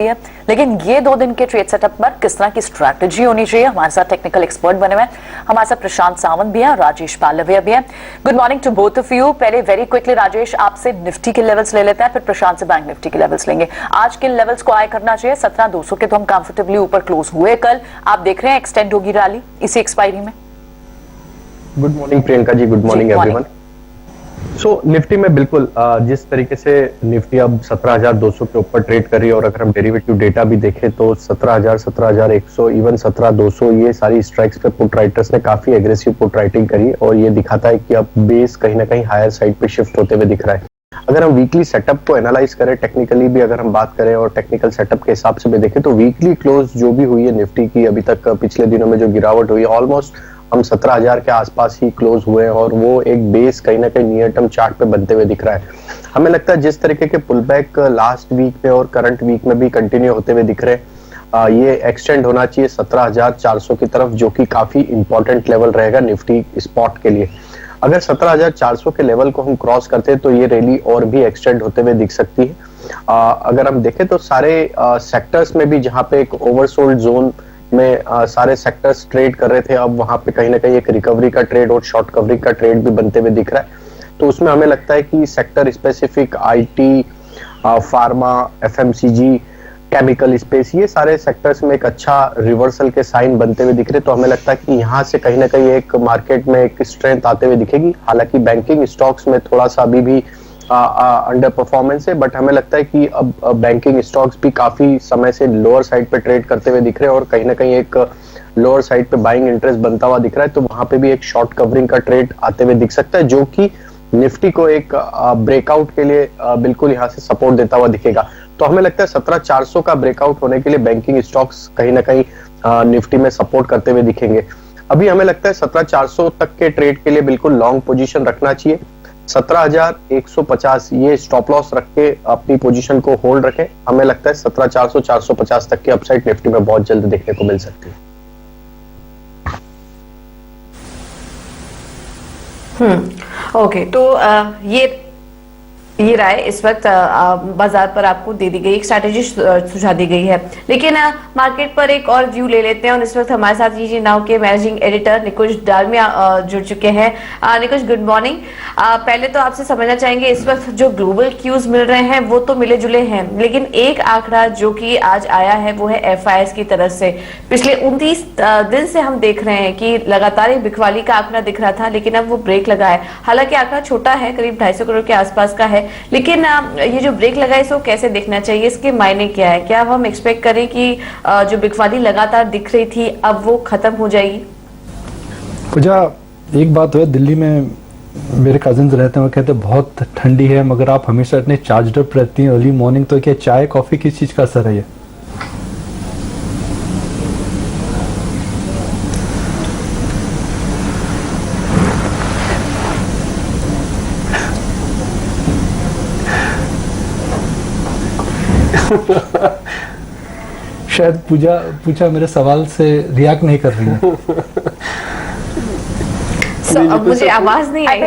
है। लेकिन ये 2 दिन के ट्रेड सेटअप पर किस तरह की स्ट्रैटेजी होनी चाहिए, हमारे साथ टेक्निकल एक्सपर्ट बने हुए हैं। हमारे साथ प्रशांत सावंत भी है और राजेश पालविया भी है। Good morning to both of you. पहले वेरी क्विकली राजेश आपसे निफ्टी के लेवल्स ले लेते हैं, फिर प्रशांत से बैंक निफ्टी के लेवल्स लेंगे। आज किन लेवल्स को आय करना चाहिए? 17,200 के तो हम कंफर्टेबली ऊपर क्लोज हुए कल, आप देख रहे हैं एक्सटेंड होगी रैली इसी एक्सपायरी में? Good morning Priyanka ji, good morning everyone. सो निफ्टी में बिल्कुल जिस तरीके से निफ्टी अब 17,200 के ऊपर ट्रेड कर रही है और अगर हम डेरिवेटिव डेटा भी देखें तो 17,000, 17,100, इवन 17,200 ये सारी स्ट्राइक्स पे पुट राइटर्स ने काफी एग्रेसिव पुट राइटिंग करी और ये दिखाता है कि अब बेस कहीं ना कहीं हायर साइड पे शिफ्ट होते हुए दिख रहा है। अगर हम वीकली सेटअप को एनालाइज करें, टेक्निकली भी अगर हम बात करें और टेक्निकल सेटअप के हिसाब से भी देखें तो वीकली क्लोज जो भी हुई है निफ्टी की अभी तक पिछले दिनों में जो गिरावट हुई है ऑलमोस्ट हम 17,000 के आसपास ही क्लोज हुए हैं और वो एक बेस कहीं ना कहीं नियर टर्म चार्ट पे बनते हुए दिख रहा है। हमें लगता है जिस तरीके के पुल बैक लास्ट वीक में और करंट वीक में भी कंटिन्यू होते हुए दिख रहे हैं, ये एक्सटेंड होना चाहिए 17,400 की तरफ, जो कि काफी इंपॉर्टेंट लेवल रहेगा निफ्टी स्पॉट के लिए। अगर 17,400 के लेवल को हम क्रॉस करते हैं तो ये रैली और भी एक्सटेंड होते हुए दिख सकती है। अगर हम देखें तो सारे सेक्टर्स में भी जहां पे एक ओवरसोल्ड जोन में सारे सेक्टर्स ट्रेड कर रहे थे, अब वहां पे कहीं ना कहीं एक रिकवरी का ट्रेड और शॉर्ट कवरिंग का ट्रेड भी बनते हुए दिख रहा है। तो उसमें हमें लगता है कि sector specific IT, pharma, FMCG, chemical space, ये सारे सेक्टर्स में एक अच्छा रिवर्सल के साइन बनते हुए दिख रहे। तो हमें लगता है कि यहाँ से कहीं ना कहीं एक मार्केट में एक स्ट्रेंथ आते हुए दिखेगी। हालांकि बैंकिंग स्टॉक्स में थोड़ा सा अभी भी अंडर परफॉर्मेंस है, बट हमें लगता है कि अब बैंकिंग स्टॉक्स भी काफी समय से लोअर साइड पे ट्रेड करते हुए दिख रहे हैं और कहीं ना कहीं एक लोअर साइड पे बाइंग इंटरेस्ट बनता हुआ दिख रहा है। तो वहां पे भी एक शॉर्ट कवरिंग का ट्रेड आते हुए दिख सकता है, जो कि निफ्टी को एक ब्रेकआउट के लिए बिल्कुल यहाँ से सपोर्ट देता हुआ दिखेगा। तो हमें लगता है 17,400 का ब्रेकआउट होने के लिए बैंकिंग स्टॉक्स कहीं ना कहीं निफ्टी में सपोर्ट करते हुए दिखेंगे। अभी हमें लगता है 17,400 तक के ट्रेड के लिए बिल्कुल लॉन्ग पोजीशन रखना चाहिए। 17,150 ये स्टॉप लॉस रख के अपनी पोजीशन को होल्ड रखें। हमें लगता है 17,400, 450 तक की अपसाइड निफ्टी में बहुत जल्द देखने को मिल सकती है। ओके, तो ये राय इस वक्त बाजार पर आपको दे दी गई, एक स्ट्रैटेजी सुझा दी गई है। लेकिन मार्केट पर एक और व्यू ले लेते हैं और इस वक्त हमारे साथ जी नाउ के मैनेजिंग एडिटर निकुंज डालमिया जुड़ चुके हैं। निकुंज, गुड मॉर्निंग। पहले तो आपसे समझना चाहेंगे इस वक्त जो ग्लोबल क्यूज मिल रहे हैं वो तो मिले जुले हैं, लेकिन एक आंकड़ा जो कि आज आया है वो है FIS की तरफ से। पिछले 29 दिन से हम देख रहे हैं कि लगातार एक बिकवाली का आंकड़ा दिख रहा था, लेकिन अब वो ब्रेक लगा है। हालांकि आंकड़ा छोटा है, करीब 250 करोड़ के आसपास का है, लेकिन ये जो ब्रेक लगा है इसको कैसे देखना चाहिए, इसके मायने क्या है? क्या हम एक्सपेक्ट करें कि जो बिकवाली लगातार दिख रही थी अब वो खत्म हो जाएगी? पूजा, एक बात है, दिल्ली में मेरे कजिन्स रहते हैं, वो कहते हैं बहुत ठंडी है, मगर आप हमेशा इतने चार्ज अप रहती हैं अर्ली मॉर्निंग, तो क्या चाय कॉफी किस चीज का असर है ये? शायद पूजा मेरे सवाल से रिएक्ट नहीं कर रही है। अब मुझे आवाज नहीं आई,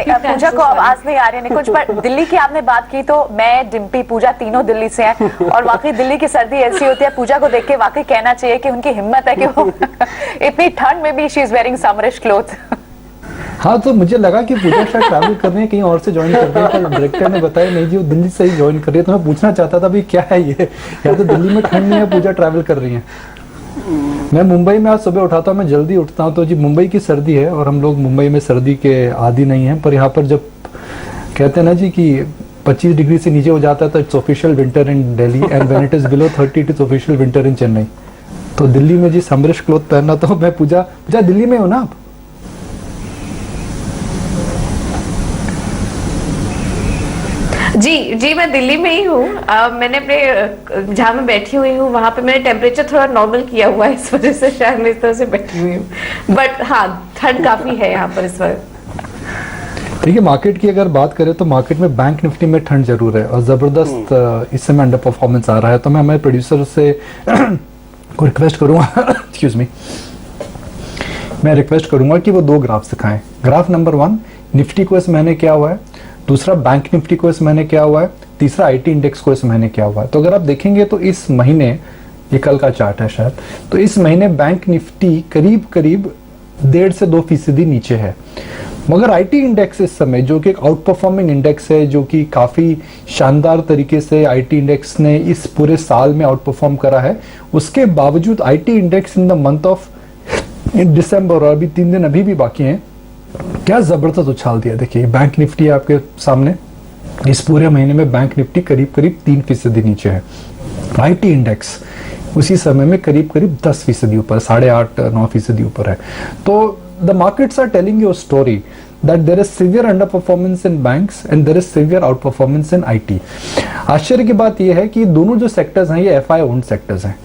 पूजा को आवाज नहीं आ रही है कुछ। पर दिल्ली की आपने बात की तो मैं, डिम्पी, पूजा तीनों दिल्ली से हैं और वाकई दिल्ली की सर्दी ऐसी होती है, पूजा को देख के वाकई कहना चाहिए कि उनकी हिम्मत है कि वो इतनी ठंड में भी she is wearing summerish cloth. हाँ, तो मुझे लगा कि पूजा शायद ट्रैवल कर रही है, कहीं और से ज्वाइन कर रही है। डायरेक्टर ने बताया नहीं जी वो दिल्ली से ही ज्वाइन कर रही है, तो मैं पूछना चाहता था भाई क्या है ये, या तो दिल्ली में ठंड नहीं है, पूजा ट्रैवल कर रही है। मैं मुंबई में आज सुबह उठाता हूँ, मैं जल्दी उठता हूँ, तो जी मुंबई की सर्दी है और हम लोग मुंबई में सर्दी के आदी नहीं है, पर यहाँ पर जब कहते हैं ना जी कि 25 डिग्री से नीचे हो जाता है तो it's official winter in Delhi, and when it is below 30 it is official winter इन चेन्नई। तो दिल्ली में जी समरिश क्लोथ पहनना, तो मैं पूजा दिल्ली में हो ना आप? जी मैं दिल्ली में ही हूँ। मैंने अपने जहाँ मैं बैठी हुई हूँ वहां पे मैंने टेम्परेचर थोड़ा नॉर्मल किया हुआ है, इस वजह से शायद मैं इस तरह से बैठी हुई हूँ। बट हाँ, ठंड काफी है यहाँ पर इस वक्त। देखिए, मार्केट की अगर बात करें तो मार्केट में बैंक निफ्टी में ठंड जरूर है और जबरदस्त इस समय अंडर परफॉर्मेंस आ रहा है। तो मैं हमारे प्रोड्यूसर से को रिक्वेस्ट करूंगा एक्सक्यूज मी, मैं रिक्वेस्ट करूंगा कि वो 2 ग्राफ दिखाएं। ग्राफ नंबर 1 निफ्टी को इस महीने क्या हुआ है, दूसरा बैंक निफ्टी को इस महीने क्या हुआ है, तीसरा आईटी इंडेक्स को इस महीने क्या हुआ है। तो अगर आप देखेंगे तो इस महीने, ये कल का चार्ट है शायद, तो इस महीने बैंक निफ्टी करीब करीब 1.5 से 2% नीचे है, मगर आईटी इंडेक्स इस समय जो कि एक आउट परफॉर्मिंग इंडेक्स है, जो कि काफी शानदार तरीके से आईटी इंडेक्स ने इस पूरे साल में आउट परफॉर्म करा है, उसके बावजूद IT index in the month of December, और अभी 3 दिन अभी भी बाकी हैं, क्या जबरदस्त उछाल दिया। देखिए बैंक निफ्टी आपके सामने, इस पूरे महीने में बैंक निफ्टी करीब करीब 3% नीचे है, आईटी इंडेक्स उसी समय में करीब करीब 10% ऊपर, 8.5-9% ऊपर है। तो the markets are telling you a story that there is severe underperformance in banks and there is severe outperformance in IT। आश्चर्य की बात यह है कि दोनों जो सेक्टर्स हैं ये FI ओन्ड सेक्टर्स हैं।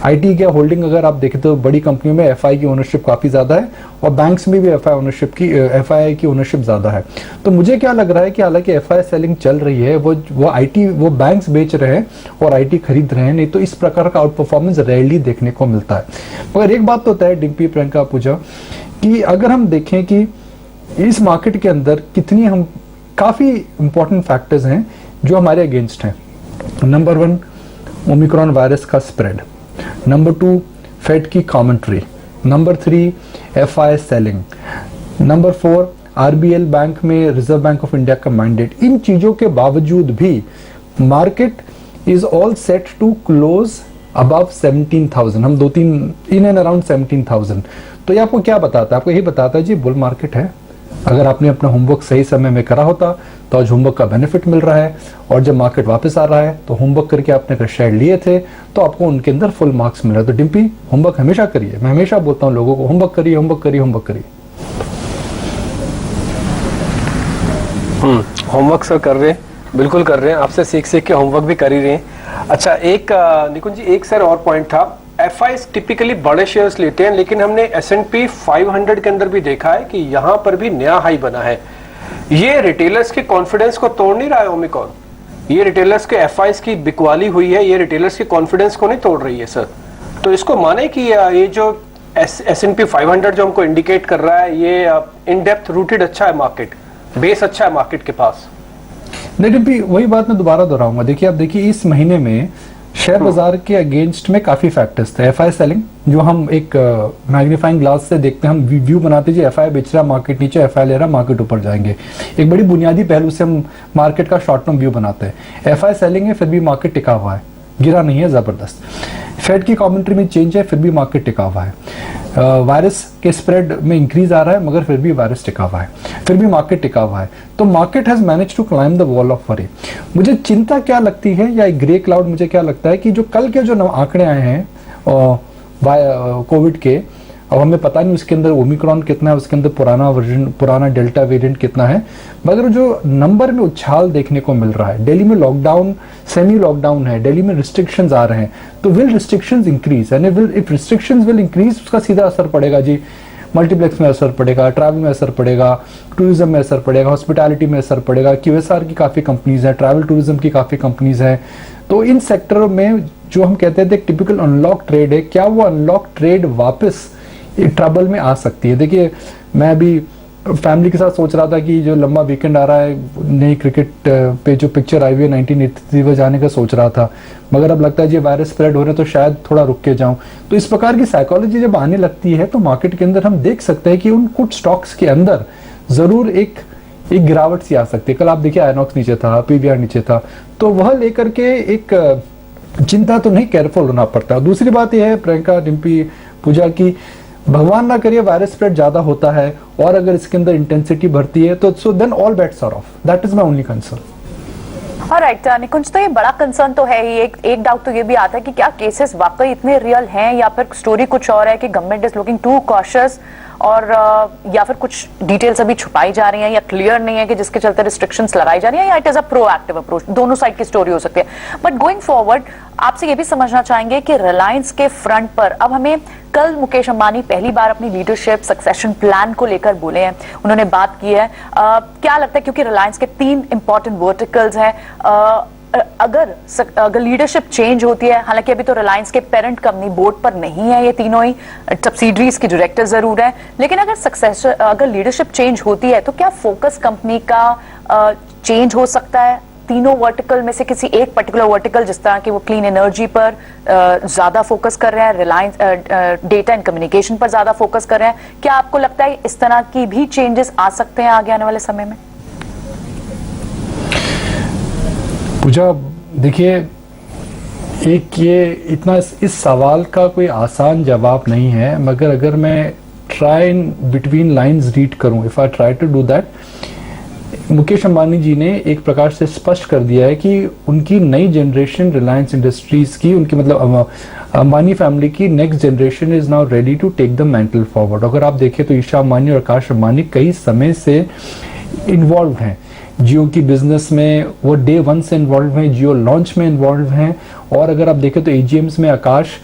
IT के होल्डिंग अगर आप देखें तो बड़ी कंपनियों में FI की ओनरशिप काफी ज्यादा है और बैंक्स में भी FI की ओनरशिप ज्यादा है। तो मुझे क्या लग रहा है कि हालांकि FI सेलिंग चल रही है, वो बैंक्स बेच रहे हैं और IT खरीद रहे हैं, नहीं तो इस प्रकार का आउट परफॉर्मेंस रेयरली देखने को मिलता है। मगर एक बात तो तय है डिम्पी, प्रियंका, पूजा, कि अगर हम देखें कि इस मार्केट के अंदर कितनी हम काफी इंपॉर्टेंट फैक्टर्स हैं जो हमारे अगेंस्ट हैं। नंबर 1 ओमिक्रॉन वायरस का स्प्रेड, नंबर 2 फेड की commentary, number 3 FI selling, number 4 RBL bank में रिजर्व बैंक ऑफ इंडिया का मैंडेट। इन चीजों के बावजूद भी market is all set to close above 17,000, हम 2-3 इन एंड अराउंड 17,000। तो ये आपको क्या बताता है? आपको यही बताता है जी बुल मार्केट है। अगर आपने अपना होमवर्क सही समय में करा होता तो आज होमवर्क का बेनिफिट मिल रहा है, और जब मार्केट वापस आ रहा है तो होमवर्क करके आपने अगर शेयर लिए थे तो आपको उनके अंदर फुल मार्क्स मिल रहा है। तो डिम्पी, होमवर्क हमेशा करिए। मैं हमेशा बोलता हूँ लोगों को, होमवर्क करिए, होमवर्क करिए, होमवर्क करिए। होमवर्क सर कर रहे हैं, बिल्कुल कर रहे हैं, आपसे सीख सीख के होमवर्क भी कर ही रहे हैं। अच्छा, एक निकुंज जी, एक सर और पॉइंट था, FIs टिपिकली बड़े शेयर्स लेते हैं, लेकिन हमने S&P 500 के अंदर भी देखा है कि यहां पर भी नया हाई बना है। ये रिटेलर्स के कॉन्फिडेंस को तोड़ नहीं रहा है ओमिक्रॉन, ये रिटेलर्स के FIs की बिकवाली हुई है, ये रिटेलर्स के कॉन्फिडेंस को नहीं तोड़ रही है सर। तो इसको माने कि ये जो S&P 500 जो हमको इंडिकेट कर रहा है, ये इन डेप्थ रूटेड अच्छा है, मार्केट बेस अच्छा है मार्केट के पास। नहीं भी वही बात मैं दोबारा दोहराऊंगा। देखिए, आप देखिए इस महीने में शेयर बाजार के अगेंस्ट में काफी फैक्टर्स थे। FI सेलिंग, जो हम एक मैग्नीफाइंग ग्लास से देखते हैं, हम व्यू बनाते हैं, FI बेच रहा, मार्केट नीचे, FI ले रहा, मार्केट ऊपर जाएंगे। एक बड़ी बुनियादी पहलू से हम मार्केट का शॉर्ट टर्म व्यू बनाते हैं। FI सेलिंग है, फिर भी मार्केट टिका हुआ है, गिरा नहीं है जबरदस्त। फेड की कमेंट्री में चेंज है, फिर भी मार्केट टिका हुआ है। वायरस के स्प्रेड में इंक्रीज आ रहा है, मगर फिर भी वायरस टिका हुआ है, फिर भी मार्केट टिका हुआ है। तो market has manage to climb the wall of worry. मुझे चिंता क्या लगती है, या एक ग्रे क्लाउड मुझे क्या लगता है कि जो कल के जो आंकड़े आए हैं कोविड के, अब हमें पता नहीं उसके अंदर ओमिक्रॉन कितना है, उसके अंदर पुराना वर्जन, पुराना डेल्टा वेरिएंट कितना है, मगर जो नंबर में उछाल देखने को मिल रहा है, दिल्ली में लॉकडाउन, सेमी लॉकडाउन है, दिल्ली में रिस्ट्रिक्शंस आ रहे हैं, तो विल रिस्ट्रिक्शंस इंक्रीज, यानी इफ रिस्ट्रिक्शंस विल इंक्रीज, उसका सीधा असर पड़ेगा जी मल्टीप्लेक्स में असर पड़ेगा, ट्रैवल में असर पड़ेगा, टूरिज्म में असर पड़ेगा, हॉस्पिटैलिटी में असर पड़ेगा। QSR की काफी कंपनीज है, ट्रैवल टूरिज्म की काफी कंपनीज है। तो इन सेक्टरों में जो हम कहते हैं टिपिकल अनलॉक ट्रेड है, क्या वो अनलॉक ट्रेड वापस ट्रबल में आ सकती है? देखिए, मैं अभी फैमिली के साथ सोच रहा था कि जो लंबा वीकेंड आ रहा है, नई क्रिकेट पे जो पिक्चर आई हुई है 1983 में जाने का सोच रहा था, मगर अब लगता है जी वायरस स्प्रेड हो रहे हैं तो शायद थोड़ा रुक के जाऊं। तो इस प्रकार की साइकोलॉजी जब आने लगती है तो मार्केट के अंदर हम देख सकते हैं कि उन कुछ स्टॉक्स के अंदर जरूर एक गिरावट सी आ सकती है। कल आप देखिए आइनॉक्स नीचे था, PVR नीचे था, तो वह लेकर के एक चिंता तो नहीं, केयरफुल होना पड़ता है। दूसरी बात यह है प्रियंका, डिम्पी, पूजा की भगवान ना करिए वायरस स्प्रेड ज्यादा होता है और अगर इसके अंदर इंटेंसिटी बढ़ती है तो so then all bets are off. That is my only concern. Alright Nikunj, तो ये बड़ा कंसर्न तो है ही। एक डाउट तो ये भी आता है कि क्या केसेस वाकई इतने रियल हैं या फिर स्टोरी कुछ और है कि government is looking too cautious, और या फिर कुछ डिटेल्स अभी छुपाई जा रही हैं या क्लियर नहीं है कि जिसके चलते रिस्ट्रिक्शंस लगाई जा रही हैं, या it is a proactive approach. दोनों साइड की स्टोरी हो सकती है। बट गोइंग फॉरवर्ड आपसे ये भी समझना चाहेंगे कि रिलायंस के फ्रंट पर अब हमें, कल मुकेश अंबानी पहली बार अपनी लीडरशिप सक्सेशन प्लान को लेकर बोले हैं, उन्होंने बात की है। क्या लगता है, क्योंकि रिलायंस के 3 इंपॉर्टेंट वर्टिकल्स हैं, अगर लीडरशिप चेंज होती है, हालांकि अभी तो रिलायंस के पेरेंट कंपनी बोर्ड पर नहीं है, ये तीनों ही सब्सिडरीज की डायरेक्टर जरूर है, लेकिन अगर लीडरशिप चेंज होती है तो क्या फोकस कंपनी का चेंज हो सकता है? तीनों वर्टिकल में से किसी एक पर्टिकुलर वर्टिकल, जिस तरह की वो क्लीन एनर्जी पर ज्यादा फोकस कर रहे हैं, रिलायंस डेटा एंड कम्युनिकेशन पर ज्यादा फोकस कर रहे हैं, क्या आपको लगता है इस तरह की भी चेंजेस आ सकते हैं आगे आने वाले समय में? पूजा, देखिए, एक ये इतना इस सवाल का कोई आसान जवाब नहीं है, मगर अगर मैं try in between lines read करूं, if I try to do that, Mukesh Ambani ji ने एक प्रकार से स्पष्ट कर दिया है कि उनकी नई जनरेशन रिलायंस इंडस्ट्रीज की, उनकी मतलब अंबानी फैमिली की next generation is now ready to take the mantle forward. अगर आप देखें तो ईशा अंबानी और आकाश अंबानी कई समय से इन्वॉल्व हैं जियो की बिजनेस में, वो डे वन से इन्वॉल्व हैं, जियो लॉन्च में इन्वॉल्व हैं। और अगर आप देखें तो एजीएम्स में आकाश,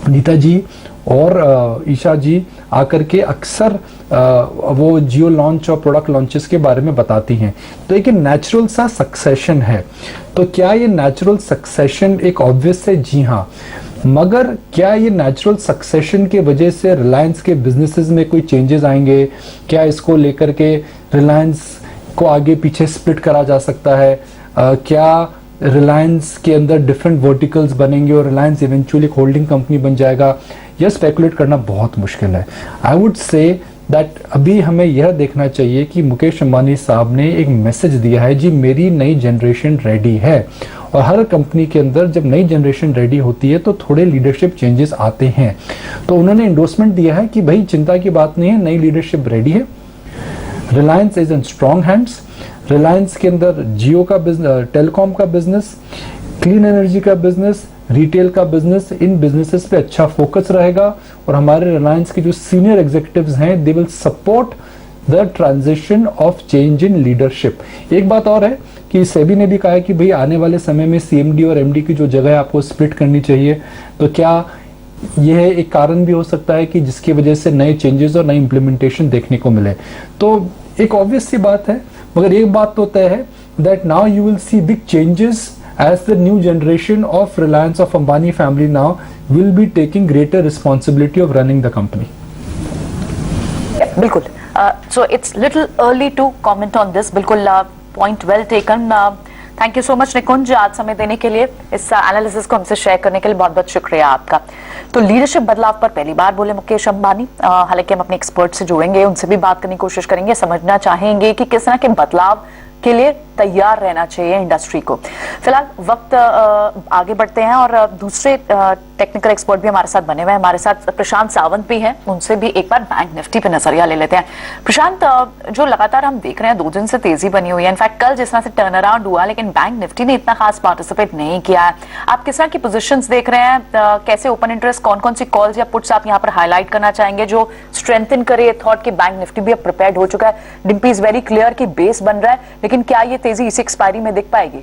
नीता जी और ईशा जी आकर के अक्सर वो जियो लॉन्च और प्रोडक्ट लॉन्चेस के बारे में बताती हैं। तो एक नेचुरल सा सक्सेशन है। तो क्या ये नेचुरल सक्सेशन एक ऑब्वियस है? जी हाँ। मगर क्या ये नेचुरल सक्सेशन के वजह से रिलायंस के बिजनेसेस में कोई चेंजेस आएंगे? क्या इसको लेकर के रिलायंस को आगे पीछे स्प्लिट करा जा सकता है? क्या रिलायंस के अंदर डिफरेंट वर्टिकल्स बनेंगे और रिलायंस इवेंचुअली एक होल्डिंग कंपनी बन जाएगा? यह स्पेकुलेट करना बहुत मुश्किल है। आई वुड से दैट अभी हमें यह देखना चाहिए कि मुकेश अंबानी साहब ने एक मैसेज दिया है, जी मेरी नई जनरेशन रेडी है। और हर कंपनी के अंदर जब नई जनरेशन रेडी होती है तो थोड़े लीडरशिप चेंजेस आते हैं। तो उन्होंने इंडोर्समेंट दिया है कि भाई चिंता की बात नहीं है, नई लीडरशिप रेडी है, Reliance is in strong hands. Reliance के अंदर जियो का बिजनेस, टेलीकॉम का बिजनेस, क्लीन एनर्जी का बिजनेस, रिटेल का बिजनेस, इन बिजनेसेस पे अच्छा फोकस रहेगा। और हमारे रिलायंस के जो सीनियर एग्जीक्यूटिव्स हैं, they will support the transition of change in leadership. एक बात और है कि सेबी ने भी कहा है कि भाई आने वाले समय में सीएमडी और एमडी की जो जगह है आपको स्प्लिट करनी चाहिए। तो क्या यह एक कारण भी हो सकता है कि जिसकी वजह से नए चेंजेस और नई इंप्लीमेंटेशन देखने को मिले? तो एक ऑब्वियस सी बात है, मगर एक बात तो तय है that now you will see big changes as the new generation of Reliance of Ambani family now will be taking greater responsibility of running the company. बिल्कुल। So it's little early to comment on this. बिल्कुल point well taken. Thank you so much Nikunj, आज समय देने के लिए, इस analysis को हमसे शेयर करने के लिए बहुत बहुत शुक्रिया आपका। तो लीडरशिप बदलाव पर पहली बार बोले मुकेश अंबानी। हालांकि हम अपने एक्सपर्ट से जुड़ेंगे, उनसे भी बात करने की कोशिश करेंगे, समझना चाहेंगे कि किस तरह के बदलाव के लिए तैयार रहना चाहिए इंडस्ट्री को। फिलहाल वक्त आगे बढ़ते हैं और दूसरे टेक्निकल एक्सपर्ट भी हमारे साथ बने हुए हैं। हमारे साथ प्रशांत सावंत भी हैं, उनसे भी एक बार बैंक निफ्टी पे नजरिया ले लेते हैं। प्रशांत, जो लगातार हम देख रहे हैं 2 दिन से तेजी बनी हुई है, इनफैक्ट कल जिस तरह से टर्न अराउंड हुआ, लेकिन बैंक निफ्टी ने इतना खास पार्टिसिपेट नहीं किया है। आप किस तरह की पोजीशंस देख रहे हैं? कैसे ओपन इंटरेस्ट, कौन कौन सी कॉल्स या पुट्स आप यहाँ पर हाईलाइट करना चाहेंगे जो स्ट्रेंथन करे थॉट कि बैंक निफ्टी भी अब प्रिपेयर्ड हो चुका है? डिम्पी इज वेरी क्लियर कि बेस बन रहा है, लेकिन क्या ये तेजी इस एक्सपायरी में दिख पाएगी?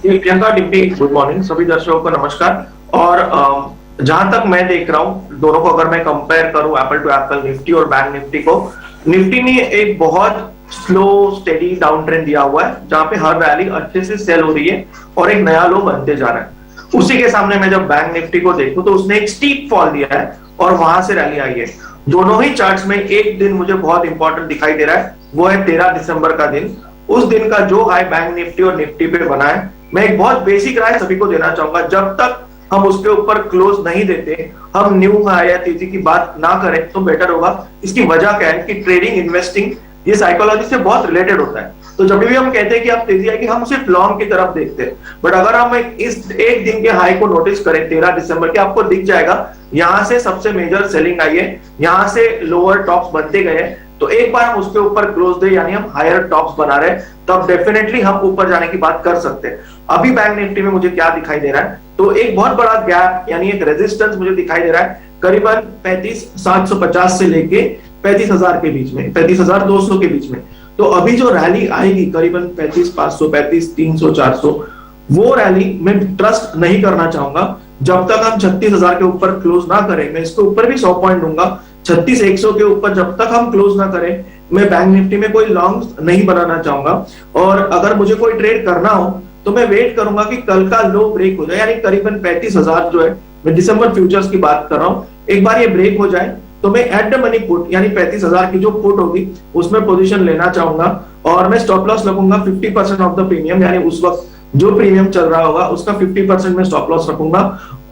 प्रियंका, डिम्पी, गुड मॉर्निंग, सभी दर्शकों को नमस्कार। और जहां तक मैं देख रहा हूं, दोनों को अगर मैं कंपेयर करूं एप्पल टू एप्पल, निफ्टी और बैंक निफ्टी को, निफ्टी ने एक बहुत स्लो स्टेडी डाउन ट्रेंड दिया हुआ है, जहां पे हर रैली अच्छे से सेल हो रही है और एक नया लो बनते जा रहा है। उसी के सामने मैं जब बैंक निफ्टी को देखूं तो उसने एक स्टीप फॉल दिया है और वहां से रैली आई है। दोनों ही चार्ट्स में एक दिन मुझे बहुत इंपॉर्टेंट दिखाई दे रहा है, वो है 13 दिसंबर का दिन। उस दिन का जो हाई बैंक निफ्टी और निफ्टी पे बना है, मैं एक बहुत बेसिक राय सभी को देना चाहूंगा, जब तक हम उसके ऊपर क्लोज नहीं देते, हम न्यू हाई या तेजी की बात ना करें तो बेटर होगा। इसकी वजह क्या है कि ट्रेडिंग, इन्वेस्टिंग ये साइकोलॉजी से बहुत रिलेटेड होता है। तो जब भी हम कहते हैं कि आप तेजी आएगी, हम सिर्फ लॉन्ग की तरफ देखते हैं। बट अगर हम इस एक दिन के हाई को नोटिस करें 13 दिसंबर के, आपको दिख जाएगा यहां से सबसे मेजर सेलिंग आई है, यहां से लोअर टॉप्स बनते गए हैं। तो एक बार हम उसके ऊपर क्लोज दे, यानी हम हायर टॉप्स बना रहे, तब डेफिनेटली हम ऊपर जाने की बात कर सकते हैं। अभी बैंक निफ्टी में मुझे क्या दिखाई दे रहा है, तो एक बहुत बड़ा गैप यानी एक रेजिस्टेंस मुझे दिखाई दे रहा है करीबन 35,750 से लेके 35,000 के बीच में, 35,200 के बीच में। तो अभी जो रैली आएगी करीबन 35,500, 35,300, 400, वो रैली मैं ट्रस्ट नहीं करना चाहूंगा जब तक हम 36,000 के ऊपर क्लोज ना करें। मैं इसके ऊपर भी 100 पॉइंट दूंगा। 36,100 के ऊपर जब तक हम क्लोज ना करें, मैं बैंक निफ्टी में कोई लॉन्ग नहीं बनाना चाहूंगा। और अगर मुझे कोई ट्रेड करना हो तो मैं वेट करूंगा कि कल का लो ब्रेक हो जाए, यानी करीबन 35,000 जो है, मैं दिसंबर फ्यूचर्स की बात कर रहा हूं, एक बार ये ब्रेक हो जाए तो मैं एट द मनी पुट यानी 35,000 की जो पुट होगी उसमें पोजीशन लेना चाहूंगा। और मैं स्टॉप लॉस लगूंगा 50% ऑफ द प्रीमियम, यानी उस वक्त जो प्रीमियम चल रहा होगा उसका 50% में स्टॉप लॉस रखूंगा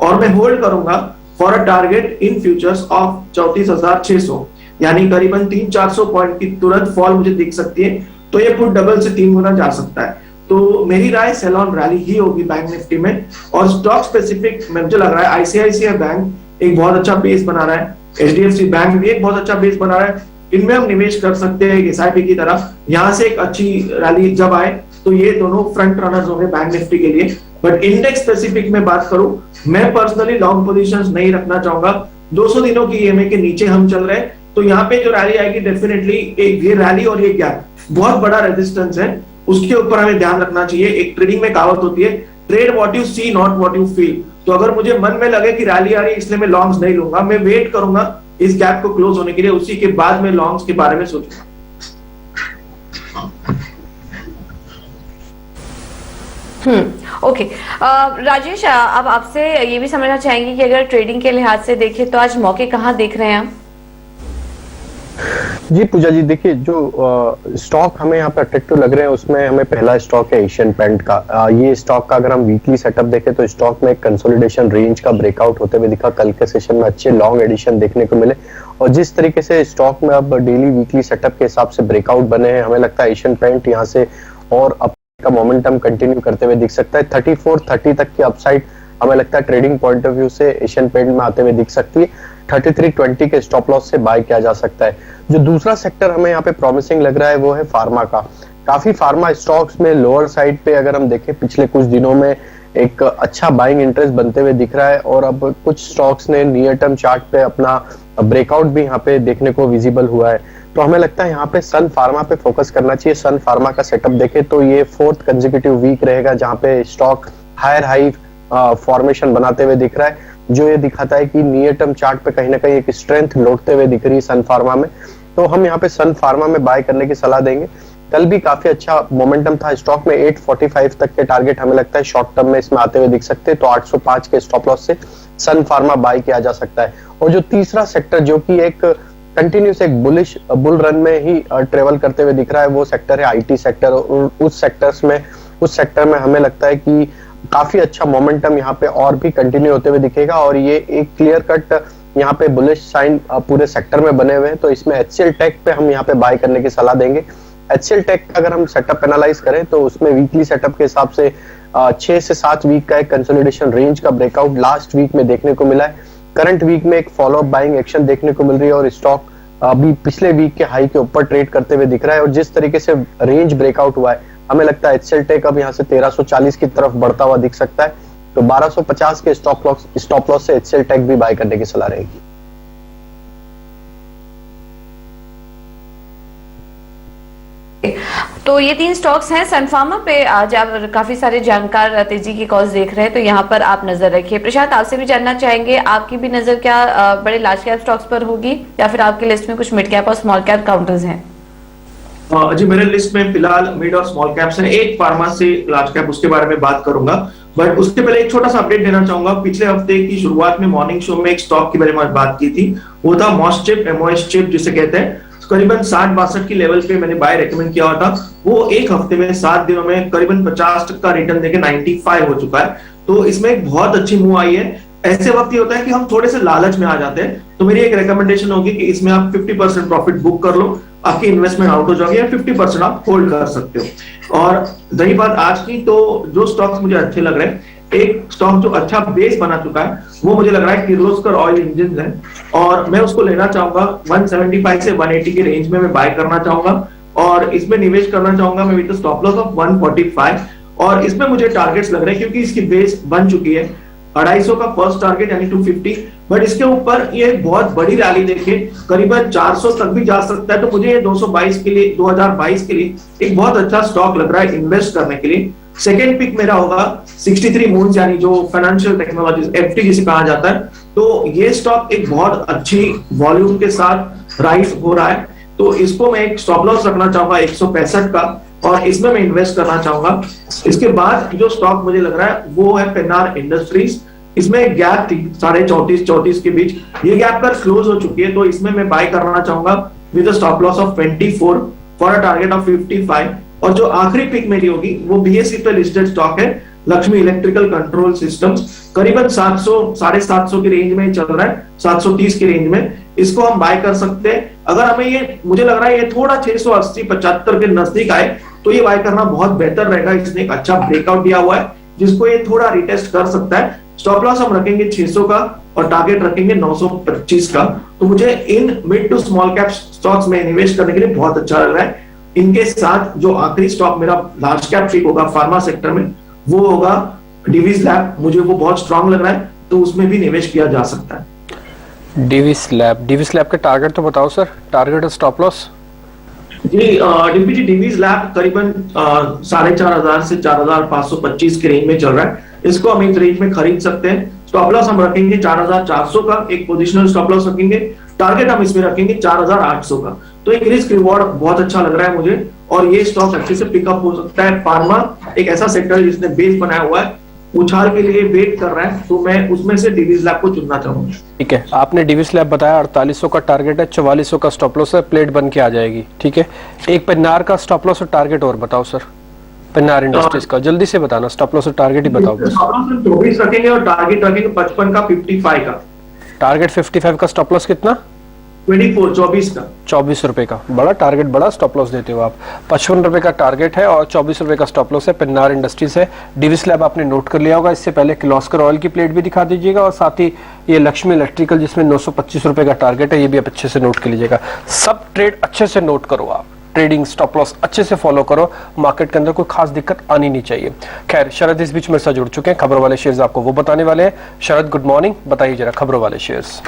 और मैं होल्ड करूंगा for a target in futures of 34,600, यानी करीबन 300-400 पॉइंट की तुरंत फॉल मुझे दिख सकती है, तो ये पुट डबल से 3 गुना जा सकता है। तो मेरी राय सेल ऑन रैली ही होगी बैंक निफ्टी में। और स्टॉक स्पेसिफिक मुझे लग रहा है आईसीआईसीआई बैंक एक बहुत अच्छा बेस बना रहा है, एचडीएफसी बैंक भी एक बहुत अच्छा बेस बना रहा है, इनमें हम निवेश कर सकते हैं एसआईपी की तरह। यहाँ से एक अच्छी रैली जब आए तो ये दोनों फ्रंट रनर्स होंगे बैंक निफ्टी के लिए। बट इंडेक्स स्पेसिफिक में बात करूं, मैं पर्सनली लॉन्ग पोजीशंस नहीं रखना चाहूंगा। 200 दिनों की ईएमए के नीचे हम चल रहे हैं, तो यहाँ पे जो रैली आएगी डेफिनेटली एक ये रैली और ये गैप बहुत बड़ा रेजिस्टेंस है, उसके ऊपर हमें ध्यान रखना चाहिए। एक ट्रेडिंग में कहावत होती है, trade what you see not what you feel. तो अगर मुझे मन में लगे कि रैली आ रही है इसलिए मैं लॉन्ग्स नहीं लूंगा, मैं वेट करूंगा इस गैप को क्लोज होने के लिए, उसी के बाद में लॉन्ग्स के बारे में सोचूंगा। ओके। राजेश, अब आपसे ये भी समझना चाहेंगे कि अगर ट्रेडिंग के लिहाज से देखें तो आज मौके कहाँ देख रहे हैं आप? जी पूजा जी, देखिए जो स्टॉक हमें यहाँ पे अट्रैक्टिव लग रहे हैं उसमें हमें पहला स्टॉक है एशियन पेंट का। ये स्टॉक का अगर हम वीकली सेटअप देखें तो स्टॉक में एक कंसोलिडेशन रेंज का ब्रेकआउट होते हुए दिखा। कल के सेशन में अच्छे लॉन्ग एडिशन देखने को मिले और जिस तरीके से स्टॉक में अब डेली वीकली सेटअप के हिसाब से ब्रेकआउट बने हैं, हमें लगता है एशियन पेंट यहाँ से और अप का मोमेंटम कंटिन्यू करते हुए दिख सकता है। 3430 तक की अपसाइड हमें लगता है ट्रेडिंग पॉइंट ऑफ व्यू से एशियन पेंट में आते हुए दिख सकती है। 3320 के स्टॉप लॉस से बाय किया जा सकता है। जो दूसरा सेक्टर हमें यहाँ पे प्रॉमिसिंग लग रहा है वो है फार्मा का। काफी फार्मा स्टॉक्स में लोअर साइड पे अगर हम देखें पिछले कुछ दिनों में एक अच्छा बाइंग इंटरेस्ट बनते हुए दिख रहा है और अब कुछ स्टॉक्स ने नियर टर्म चार्ट पे अपना ब्रेकआउट भी यहाँ पे देखने को विजिबल हुआ है। तो हमें लगता है यहाँ पे सन फार्मा पे फोकस करना चाहिए। सन फार्मा का सेटअप देखें तो ये 4th कंसेक्यूटिव वीक रहेगा जहाँ पे स्टॉक हायर हाई फॉर्मेशन बनाते हुए दिख रहा है, जो ये दिखाता है कि नियर टर्म चार्ट पे कहीं ना कहीं एक स्ट्रेंथ लौटते हुए दिख रही है सन फार्मा में। तो हम यहाँ पे सन फार्मा में बाय करने की सलाह देंगे। कल भी काफी अच्छा मोमेंटम था स्टॉक में, 845 तक के टारगेट हमें लगता है शॉर्ट टर्म में इसमें आते हुए दिख सकते हैं, तो 805 के स्टॉप लॉस से सन फार्मा बाय किया जा सकता है। और जो तीसरा सेक्टर जो कि एक कंटिन्यूस एक बुलिश बुल रन में ही ट्रेवल करते हुए दिख रहा है वो सेक्टर है आईटी सेक्टर। उस सेक्टर में हमें लगता है कि काफी अच्छा मोमेंटम यहाँ पे और भी कंटिन्यू होते हुए दिखेगा और ये एक क्लियर कट यहाँ पे बुलिश साइन पूरे सेक्टर में बने हुए हैं। तो इसमें एचसीएल टेक पे हम यहाँ पे बाय करने की सलाह देंगे। एचसीएल टेक का अगर हम सेटअप एनालाइज करें तो उसमें वीकली सेटअप के हिसाब से 6 से 7 वीक का एक कंसोलिडेशन रेंज का ब्रेकआउट लास्ट वीक में देखने को मिला है। करंट वीक में एक फॉलो अप बाइंग एक्शन देखने को मिल रही है और स्टॉक अभी पिछले वीक के हाई के ऊपर ट्रेड करते हुए दिख रहा है। और जिस तरीके से रेंज ब्रेकआउट हुआ है हमें लगता है एचसीएल टेक अब यहाँ से 1340 की तरफ बढ़ता हुआ दिख सकता है। तो 1250 के स्टॉप लॉस से एचसीएल टेक भी बाय करने की सलाह रहेगी। तो ये 3 स्टॉक्स हैं सन फार्मा पे। आज आप काफी सारे जानकार तेजी की कॉल्स देख रहे हैं, तो यहाँ पर आप नजर रखिए। प्रशांत, आपसे भी जानना चाहेंगे, आपकी भी नजर क्या बड़े लार्ज कैप स्टॉक्स पर होगी या फिर आपकी लिस्ट में कुछ मिड कैप और स्मॉल कैप काउंटर्स हैं? जी मेरे लिस्ट में फिलहाल मिड और स्मॉल कैप्स हैं, एक फार्मा से लार्ज कैप, उसके बारे में बात करूंगा। बट उसके पहले एक छोटा सा अपडेट देना चाहूंगा। पिछले हफ्ते की शुरुआत में मॉर्निंग शो में एक स्टॉक के बारे में बात की थी, वो था मॉसचिप, एमओएस चिप जिसे कहते हैं। करीबन 60-62 की लेवल पे मैंने बाय रेकमेंड किया हुआ था। वो एक हफ्ते में 7 दिनों में करीबन 50% का रिटर्न देके 95 हो चुका है। तो इसमें एक बहुत अच्छी मूव आई है। ऐसे वक्त ये होता है कि हम थोड़े से लालच में आ जाते हैं, तो मेरी एक रिकमेंडेशन होगी कि इसमें आप 50% प्रॉफिट बुक कर लो, आपकी इन्वेस्टमेंट आउट हो जाएगी, या 50% आप होल्ड कर सकते हो। और रही बात आज की, तो जो स्टॉक्स मुझे अच्छे लग रहे हैं, एक स्टॉक जो अच्छा बेस बना चुका है वो मुझे लग रहा है किर्लोस्कर ऑयल इंजन है और मैं उसको लेना चाहूंगा। 175 से 180 के रेंज में मैं बाय करना चाहूंगा और इसमें निवेश करना चाहूंगा मैं विद स्टॉप लॉस ऑफ 145। और इसमें मुझे टारगेट्स लग रहे हैं क्योंकि इसकी बेस बन चुकी है 250 का फर्स्ट टारगेट यानी 250, बट इसके ऊपर ये बहुत बड़ी रैली देखिए करीबन 400 तक भी जा सकता है। तो मुझे ये 2022 के लिए एक बहुत अच्छा स्टॉक लग रहा है इन्वेस्ट करने के लिए। सेकेंड पिक मेरा होगा 63 मून्स, यानी जो फाइनेंशियल टेक्नोलॉजीज एफटी जिसे कहा जाता है। तो ये स्टॉक एक बहुत अच्छी वॉल्यूम के साथ राइज हो रहा है, तो इसको मैं एक स्टॉप लॉस रखना चाहूंगा 165 का और इसमें मैं इन्वेस्ट करना चाहूंगा। इसके बाद जो स्टॉक मुझे लग रहा है वो है पेनार इंडस्ट्रीज। इसमें एक गैप थी 34.5-34 के बीच, ये गैप पर क्लोज हो चुकी है, तो इसमें मैं बाय करना चाहूंगा with stop loss of 24 for a target of 55। और जो आखिरी पिक मेरी होगी वो बीएसई पे लिस्टेड स्टॉक है, लक्ष्मी इलेक्ट्रिकल कंट्रोल सिस्टम्स, करीबन 700 750 की रेंज में चल रहा है, 730 की रेंज में इसको हम बाय कर सकते हैं। अगर हमें ये, मुझे लग रहा है ये थोड़ा 680 75 के नजदीक आए तो ये बाय करना बहुत बेहतर रहेगा। इसने एक अच्छा ब्रेकआउट दिया हुआ है जिसको ये थोड़ा रिटेस्ट कर सकता है। स्टॉप लॉस हम रखेंगे 600 का और टारगेट रखेंगे 925 का। तो मुझे इन mid to small cap stocks में निवेश करने के लिए बहुत अच्छा लग रहा है। इनके साथ जो आखिरी स्टॉक मेरा लार्ज कैप पिक होगा फार्मा सेक्टर में वो होगा डिवीज लैब, मुझे वो बहुत स्ट्रांग लग रहा है तो उसमें भी निवेश किया जा सकता है। डिवीज लैब के टारगेट तो बताओ सर, टारगेट और स्टॉप लॉस। जी डिम्पी जी, डिवीज लैब करीबन 4,500 से 4,525 के रेंज में चल रहा है। इसको हम इस रेंज में खरीद सकते हैं। स्टॉप लॉस हम रखेंगे 4,400 का, एक पोजिशनल स्टॉप लॉस रखेंगे। टारगेट हम इसमें रखेंगे 4,800 का। तो एक रिस्क रिवॉर्ड बहुत अच्छा लग रहा है मुझे और ये स्टॉक अच्छे से पिकअप हो सकता है। फार्मा एक ऐसा सेक्टर है जिसने बेस बनाया हुआ है, उछाल के लिए वेट कर रहा है, तो मैं उसमें से डिवीज लैब को चुनना चाहूंगा। ठीक है, आपने डिवीज लैब बताया 4800 का टारगेट है, 4400 का स्टॉप लॉस है, प्लेट बन के आ जाएगी। ठीक है, एक पन्नार का स्टॉप लॉस और टारगेट और बताओ सर, पन्नार इंडस्ट्रीज का जल्दी से बताना, स्टॉप लॉस और टारगेट ही बताओ बस। 24 रखेंगे और टारगेट रखेंगे 55 का, 55 का। टारगेट 55 का, स्टॉप लॉस कितना? 24 का, 24 रुपए का। बड़ा टारगेट, बड़ा स्टॉप लॉस देते हो आप। 55 रुपए का टारगेट है और 24 रुपए का स्टॉप लॉस है। पन्नार इंडस्ट्रीज है। डिविस लैब आपने नोट कर लिया होगा। इससे पहले किर्लोस्कर ऑयल की प्लेट भी दिखा दीजिएगा और साथ ही ये लक्ष्मी इलेक्ट्रिकल जिसमें 925 रुपए का टारगेट है, ये भी आप अच्छे से नोट कर लीजिएगा। सब ट्रेड अच्छे से नोट करो आप, ट्रेडिंग स्टॉप लॉस अच्छे से फॉलो करो, मार्केट के अंदर कोई खास दिक्कत आनी नहीं चाहिए। खैर, शरद इस बीच मेरे साथ जुड़ चुके हैं, खबरों वाले शेयर्स आपको वो बताने वाले हैं। शरद गुड मॉर्निंग, बताइए जरा खबरों वाले शेयर्स।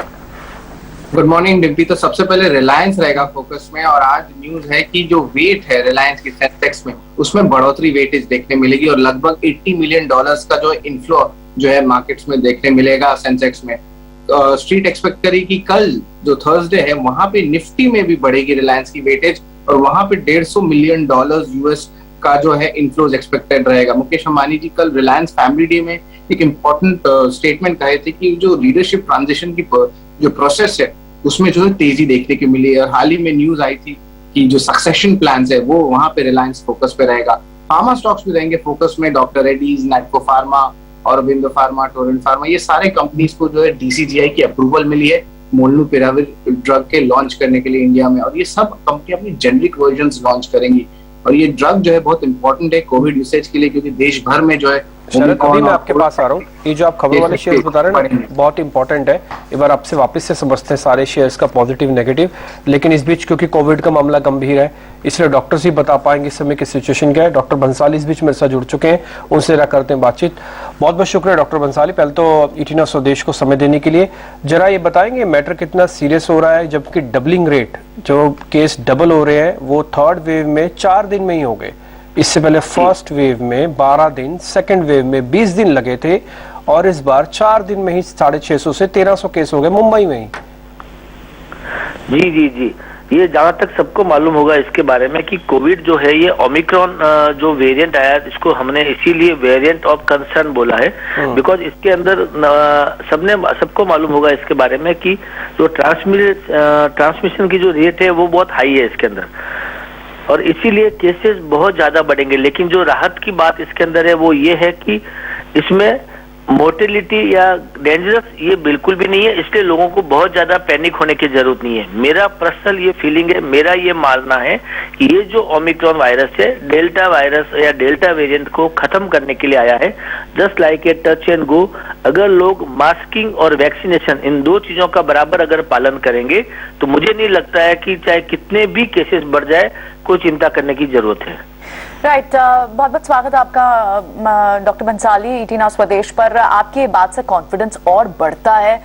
Good morning Dimpy. तो सबसे पहले रिलायंस रहेगा फोकस में और आज न्यूज है कि जो वेट है रिलायंस की सेंसेक्स में उसमें बढ़ोतरी वेटेज देखने मिलेगी और लगभग $80 मिलियन का जो इनफ्लो जो है मार्केट्स में देखने मिलेगा सेंसेक्स में। स्ट्रीट एक्सपेक्ट करी कि कल जो थर्सडे है वहां पे निफ्टी में भी बढ़ेगी रिलायंस की वेटेज और वहां पे $150 मिलियन यूएस का जो है इनफ्लोज एक्सपेक्टेड रहेगा। मुकेश अंबानी जी कल रिलायंस फैमिली डे में एक इम्पोर्टेंट स्टेटमेंट कहे थे कि जो लीडरशिप ट्रांजिशन की जो प्रोसेस है उसमें जो है तेजी देखने को मिली है और हाल ही में न्यूज आई थी कि जो सक्सेशन प्लान्स है वो वहां पे रिलायंस फोकस पे रहेगा। फार्मा स्टॉक्स भी रहेंगे फोकस में, doctor Reddy's, Natco pharma, Aurobindo pharma, Torrent pharma, ये सारे कंपनीज को जो है डीसीजीआई की अप्रूवल मिली है मोलनुपिराविर ड्रग के लॉन्च करने के लिए इंडिया में और ये सब कंपनी अपनी जेनरिक वर्जन्स लॉन्च करेंगी और ये ड्रग जो है बहुत इंपॉर्टेंट है कोविड रिसर्च के लिए क्योंकि देश भर में जो है। शरद, अभी मैं आपके पास आ रहा हूँ। ये जो आप खबर वाले शेयर्स बता रहे हैं ना, बहुत इंपॉर्टेंट है। एक बार आपसे वापस से समझते हैं सारे शेयर्स का पॉजिटिव नेगेटिव, लेकिन इस बीच क्योंकि कोविड का मामला गंभीर है इसलिए डॉक्टर्स ही बता पाएंगे इस समय की सिचुएशन क्या है। डॉक्टर बंसाली इस बीच मेरे साथ जुड़ चुके हैं, उनसे जरा करते हैं बातचीत। बहुत बहुत शुक्रिया डॉक्टर बंसाली, पहले तो इटिना स्वदेश को समय देने के लिए। जरा ये बताएंगे मैटर कितना सीरियस हो रहा है जबकि डबलिंग रेट, जो केस डबल हो रहे हैं वो थर्ड वेव में 4 दिन में ही हो गए। इससे पहले फर्स्ट वेव में 12 दिन, सेकेंड वेव में 20 दिन लगे थे और इस बार 4 दिन में ही 650 से 1300 केस हो गए मुंबई में ही। जी जी जी, ये जहाँ तक सबको मालूम होगा इसके बारे में कि कोविड जो है ये ओमिक्रॉन जो वेरिएंट आया इसको हमने इसीलिए वेरिएंट ऑफ कंसर्न बोला है बिकॉज इसके अंदर सबको मालूम होगा इसके बारे में कि जो ट्रांसमिशन की जो रेट है वो बहुत हाई है इसके अंदर और इसीलिए केसेस बहुत ज्यादा बढ़ेंगे। लेकिन जो राहत की बात इसके अंदर है वो ये है कि इसमें मोर्टेलिटी या डेंजरस ये बिल्कुल भी नहीं है, इसलिए लोगों को बहुत ज्यादा पैनिक होने की जरूरत नहीं है। मेरा पर्सनल ये फीलिंग है, मेरा ये मानना है कि ये जो ओमिक्रॉन वायरस है डेल्टा वायरस या डेल्टा वेरिएंट को खत्म करने के लिए आया है। Just like a touch and go, अगर लोग मास्किंग और वैक्सीनेशन इन दो चीजों का बराबर अगर पालन करेंगे तो मुझे नहीं लगता है कि चाहे कितने भी केसेस बढ़ जाए कोई चिंता करने की जरूरत है। राइट, बहुत बहुत स्वागत है आपका डॉक्टर बंसाली इटिना स्वदेश पर। आपकी ये बात से कॉन्फिडेंस और बढ़ता है,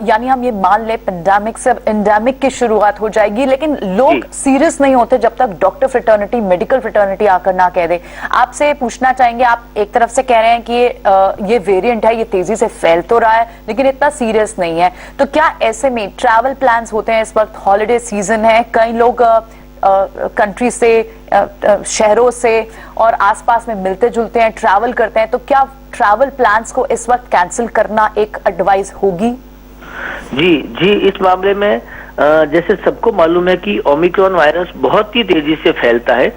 यानी हम ये मान ले पेंडेमिक से एंडेमिक की शुरुआत हो जाएगी, लेकिन लोग सीरियस नहीं होते जब तक डॉक्टर फ्रेटर्निटी, मेडिकल फ्रेटर्निटी आकर ना कह दे। आपसे पूछना चाहेंगे, आप एक तरफ से कह रहे हैं कि ये वेरिएंट है, ये तेजी से फैल तो रहा है लेकिन इतना सीरियस नहीं है, तो क्या ऐसे में ट्रैवल प्लान्स होते हैं? इस वक्त हॉलीडे सीजन है, कई लोग कंट्री से, शहरों से और आसपास में मिलते जुलते हैं, ट्रैवल करते हैं, तो क्या ट्रैवल प्लान्स को इस वक्त कैंसिल करना एक एडवाइस होगी? जी जी, इस मामले में जैसे सबको मालूम है कि ओमिक्रॉन वायरस बहुत ही तेजी से फैलता है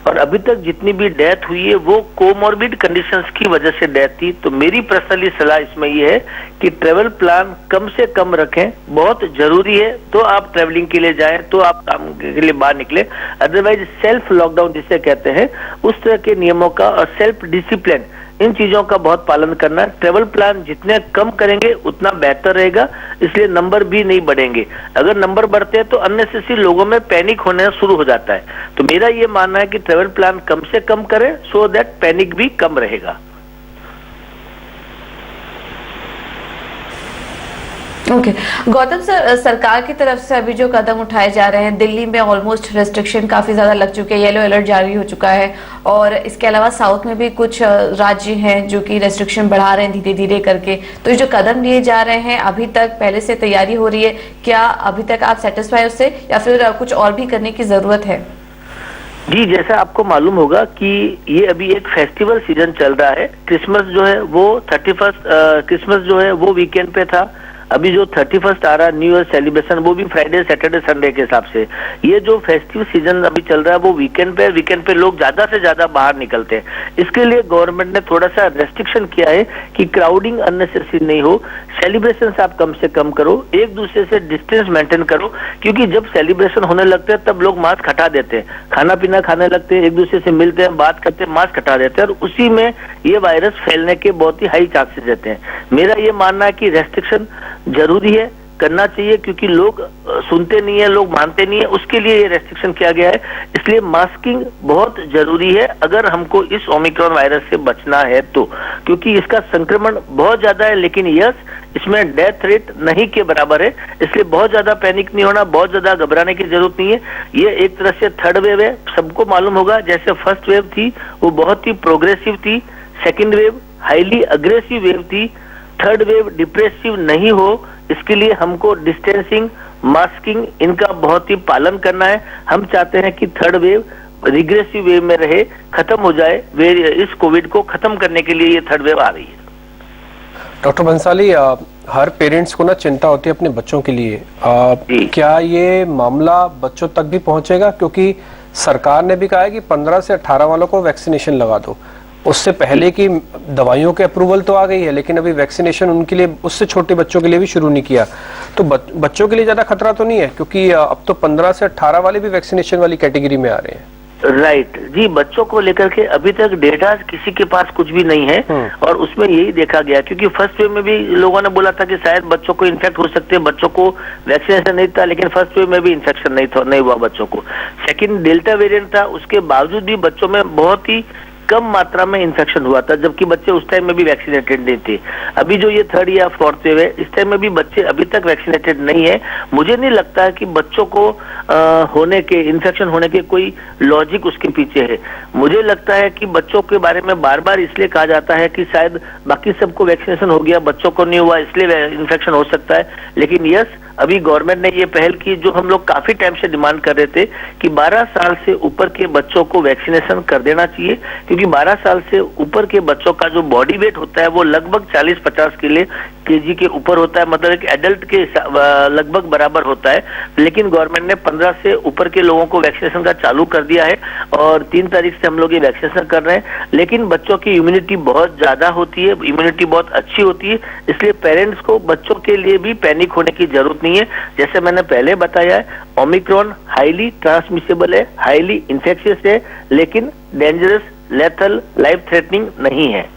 और अभी तक जितनी भी डेथ हुई है वो कोमॉर्बिड कंडीशंस की वजह से डेथ थी। तो मेरी पर्सनली सलाह इसमें ये है कि ट्रेवल प्लान कम से कम रखें, बहुत जरूरी है तो आप ट्रेवलिंग के लिए जाएं, तो आप काम के लिए बाहर निकले। अदरवाइज सेल्फ लॉकडाउन जिसे कहते हैं उस तरह के नियमों का और सेल्फ डिसिप्लिन, इन चीजों का बहुत पालन करना। ट्रेवल प्लान जितने कम करेंगे उतना बेहतर रहेगा, इसलिए नंबर भी नहीं बढ़ेंगे। अगर नंबर बढ़ते हैं तो अननेसेसरी लोगों में पैनिक होने शुरू हो जाता है। तो मेरा ये मानना है कि ट्रेवल प्लान कम से कम करें सो दैट पैनिक भी कम रहेगा। ओके गौतम सर, सरकार की तरफ से अभी जो कदम उठाए जा रहे हैं, दिल्ली में ऑलमोस्ट रेस्ट्रिक्शन काफी ज्यादा लग चुके हैं, येलो अलर्ट जारी हो चुका है और इसके अलावा साउथ में भी कुछ राज्य हैं जो कि रेस्ट्रिक्शन बढ़ा रहे हैं धीरे धीरे करके। तो ये जो कदम लिए जा रहे हैं, अभी तक पहले से तैयारी हो रही है क्या? अभी तक आप सेटिस्फाई उससे या फिर कुछ और भी करने की जरूरत है? जी, जैसा आपको मालूम होगा कि ये अभी एक फेस्टिवल सीजन चल रहा है। क्रिसमस जो है वो 31 क्रिसमस जो है वो वीकेंड पे था। अभी जो 31 आ रहा न्यू ईयर सेलिब्रेशन वो भी फ्राइडे सैटरडे संडे के हिसाब से। ये जो फेस्टिव सीजन अभी चल रहा है वो वीकेंड पे लोग ज्यादा से ज्यादा बाहर निकलते हैं। इसके लिए गवर्नमेंट ने थोड़ा सा रेस्ट्रिक्शन किया है कि क्राउडिंग अननेसेसरी नहीं हो, सेलिब्रेशन आप कम से कम करो, एक दूसरे से डिस्टेंस मेंटेन करो, क्योंकि जब सेलिब्रेशन होने लगते हैं तब लोग मास्क हटा देते हैं, खाना पीना खाने लगते हैं, एक दूसरे से मिलते हैं, बात करते हैं, मास्क हटा देते हैं और उसी में ये वायरस फैलने के बहुत ही हाई चांसेस रहते हैं। मेरा ये मानना है कि रेस्ट्रिक्शन जरूरी है, करना चाहिए, क्योंकि लोग सुनते नहीं है, लोग मानते नहीं है, उसके लिए ये रेस्ट्रिक्शन किया गया है। इसलिए मास्किंग बहुत जरूरी है अगर हमको इस ओमिक्रॉन वायरस से बचना है तो, क्योंकि इसका संक्रमण बहुत ज्यादा है, लेकिन यस इसमें डेथ रेट नहीं के बराबर है। इसलिए बहुत ज्यादा पैनिक नहीं होना, बहुत ज्यादा घबराने की जरूरत नहीं है। ये एक तरह से थर्ड वेव है, सबको मालूम होगा। जैसे फर्स्ट वेव थी वो बहुत ही प्रोग्रेसिव थी, second wave highly aggressive wave थी, थर्ड वेव डिप्रेसिव नहीं हो, इसके लिए हमको डिस्टेंसिंग, मास्किंग इनका बहुत ही पालन करना है। हम चाहते हैं कि थर्ड वेव रिग्रेसिव वेव में रहे, खत्म हो जाए। इस कोविड को खत्म करने के लिए ये थर्ड वेव आ रही है। डॉक्टर बंसाली, हर पेरेंट्स को ना चिंता होती है अपने बच्चों के लिए। क्या ये मामला बच्चों तक भी पहुंचेगा? क्योंकि सरकार ने भी कहा है कि 15 से 18 वालों को वैक्सीनेशन लगा दो। उससे पहले की दवाइयों के अप्रूवल तो आ गई है, लेकिन अभी वैक्सीनेशन उनके लिए, उससे छोटे बच्चों के लिए भी शुरू नहीं किया। तो बच्चों के लिए ज्यादा खतरा तो नहीं है, क्योंकि अब तो 15 से 18 वाले भी वैक्सीनेशन वाली कैटेगरी में आ रहे हैं। राइट जी, बच्चों को लेकर के अभी तक डेटा किसी के पास कुछ भी नहीं है और उसमें यही देखा गया, क्योंकि फर्स्ट वेव में भी लोगों ने बोला था कि शायद बच्चों को इन्फेक्ट हो सकते हैं, बच्चों को वैक्सीनेशन नहीं था, लेकिन फर्स्ट वेव में भी इन्फेक्शन नहीं हुआ बच्चों को। सेकंड डेल्टा वेरिएंट था, उसके बावजूद भी बच्चों में बहुत ही कम मात्रा में इन्फेक्शन हुआ था, जबकि बच्चे उस टाइम में भी वैक्सीनेटेड नहीं थे। अभी जो ये थर्ड या फोर्थ वेव है, इस टाइम में भी बच्चे अभी तक वैक्सीनेटेड नहीं है। मुझे नहीं लगता है कि बच्चों को होने के, इन्फेक्शन होने के कोई लॉजिक उसके पीछे है। मुझे लगता है कि बच्चों के बारे में बार बार इसलिए कहा जाता है कि शायद बाकी सबको वैक्सीनेशन हो गया, बच्चों को नहीं हुआ, इसलिए इन्फेक्शन हो सकता है। लेकिन यस, अभी गवर्नमेंट ने ये पहल की जो हम लोग काफी टाइम से डिमांड कर रहे थे कि 12 साल से ऊपर के बच्चों को वैक्सीनेशन कर देना चाहिए, क्योंकि 12 साल से ऊपर के बच्चों का जो बॉडी वेट होता है वो लगभग 40-50 केजी के ऊपर होता है, मतलब एक एडल्ट के लगभग बराबर होता है। लेकिन गवर्नमेंट ने 15 से ऊपर के लोगों को वैक्सीनेशन का चालू कर दिया है और 3 तारीख से हम लोग ये वैक्सीनेशन कर रहे हैं। लेकिन बच्चों की इम्यूनिटी बहुत ज्यादा होती है, इम्यूनिटी बहुत अच्छी होती है, इसलिए पेरेंट्स को बच्चों के लिए भी पैनिक होने की जरूरत नहीं है। जैसे मैंने पहले बताया है, ओमिक्रॉन हाईली ट्रांसमिसेबल है, हाईली इन्फेक्शियस है, लेकिन डेंजरस, लेथल, लाइफ थ्रेटनिंग नहीं है।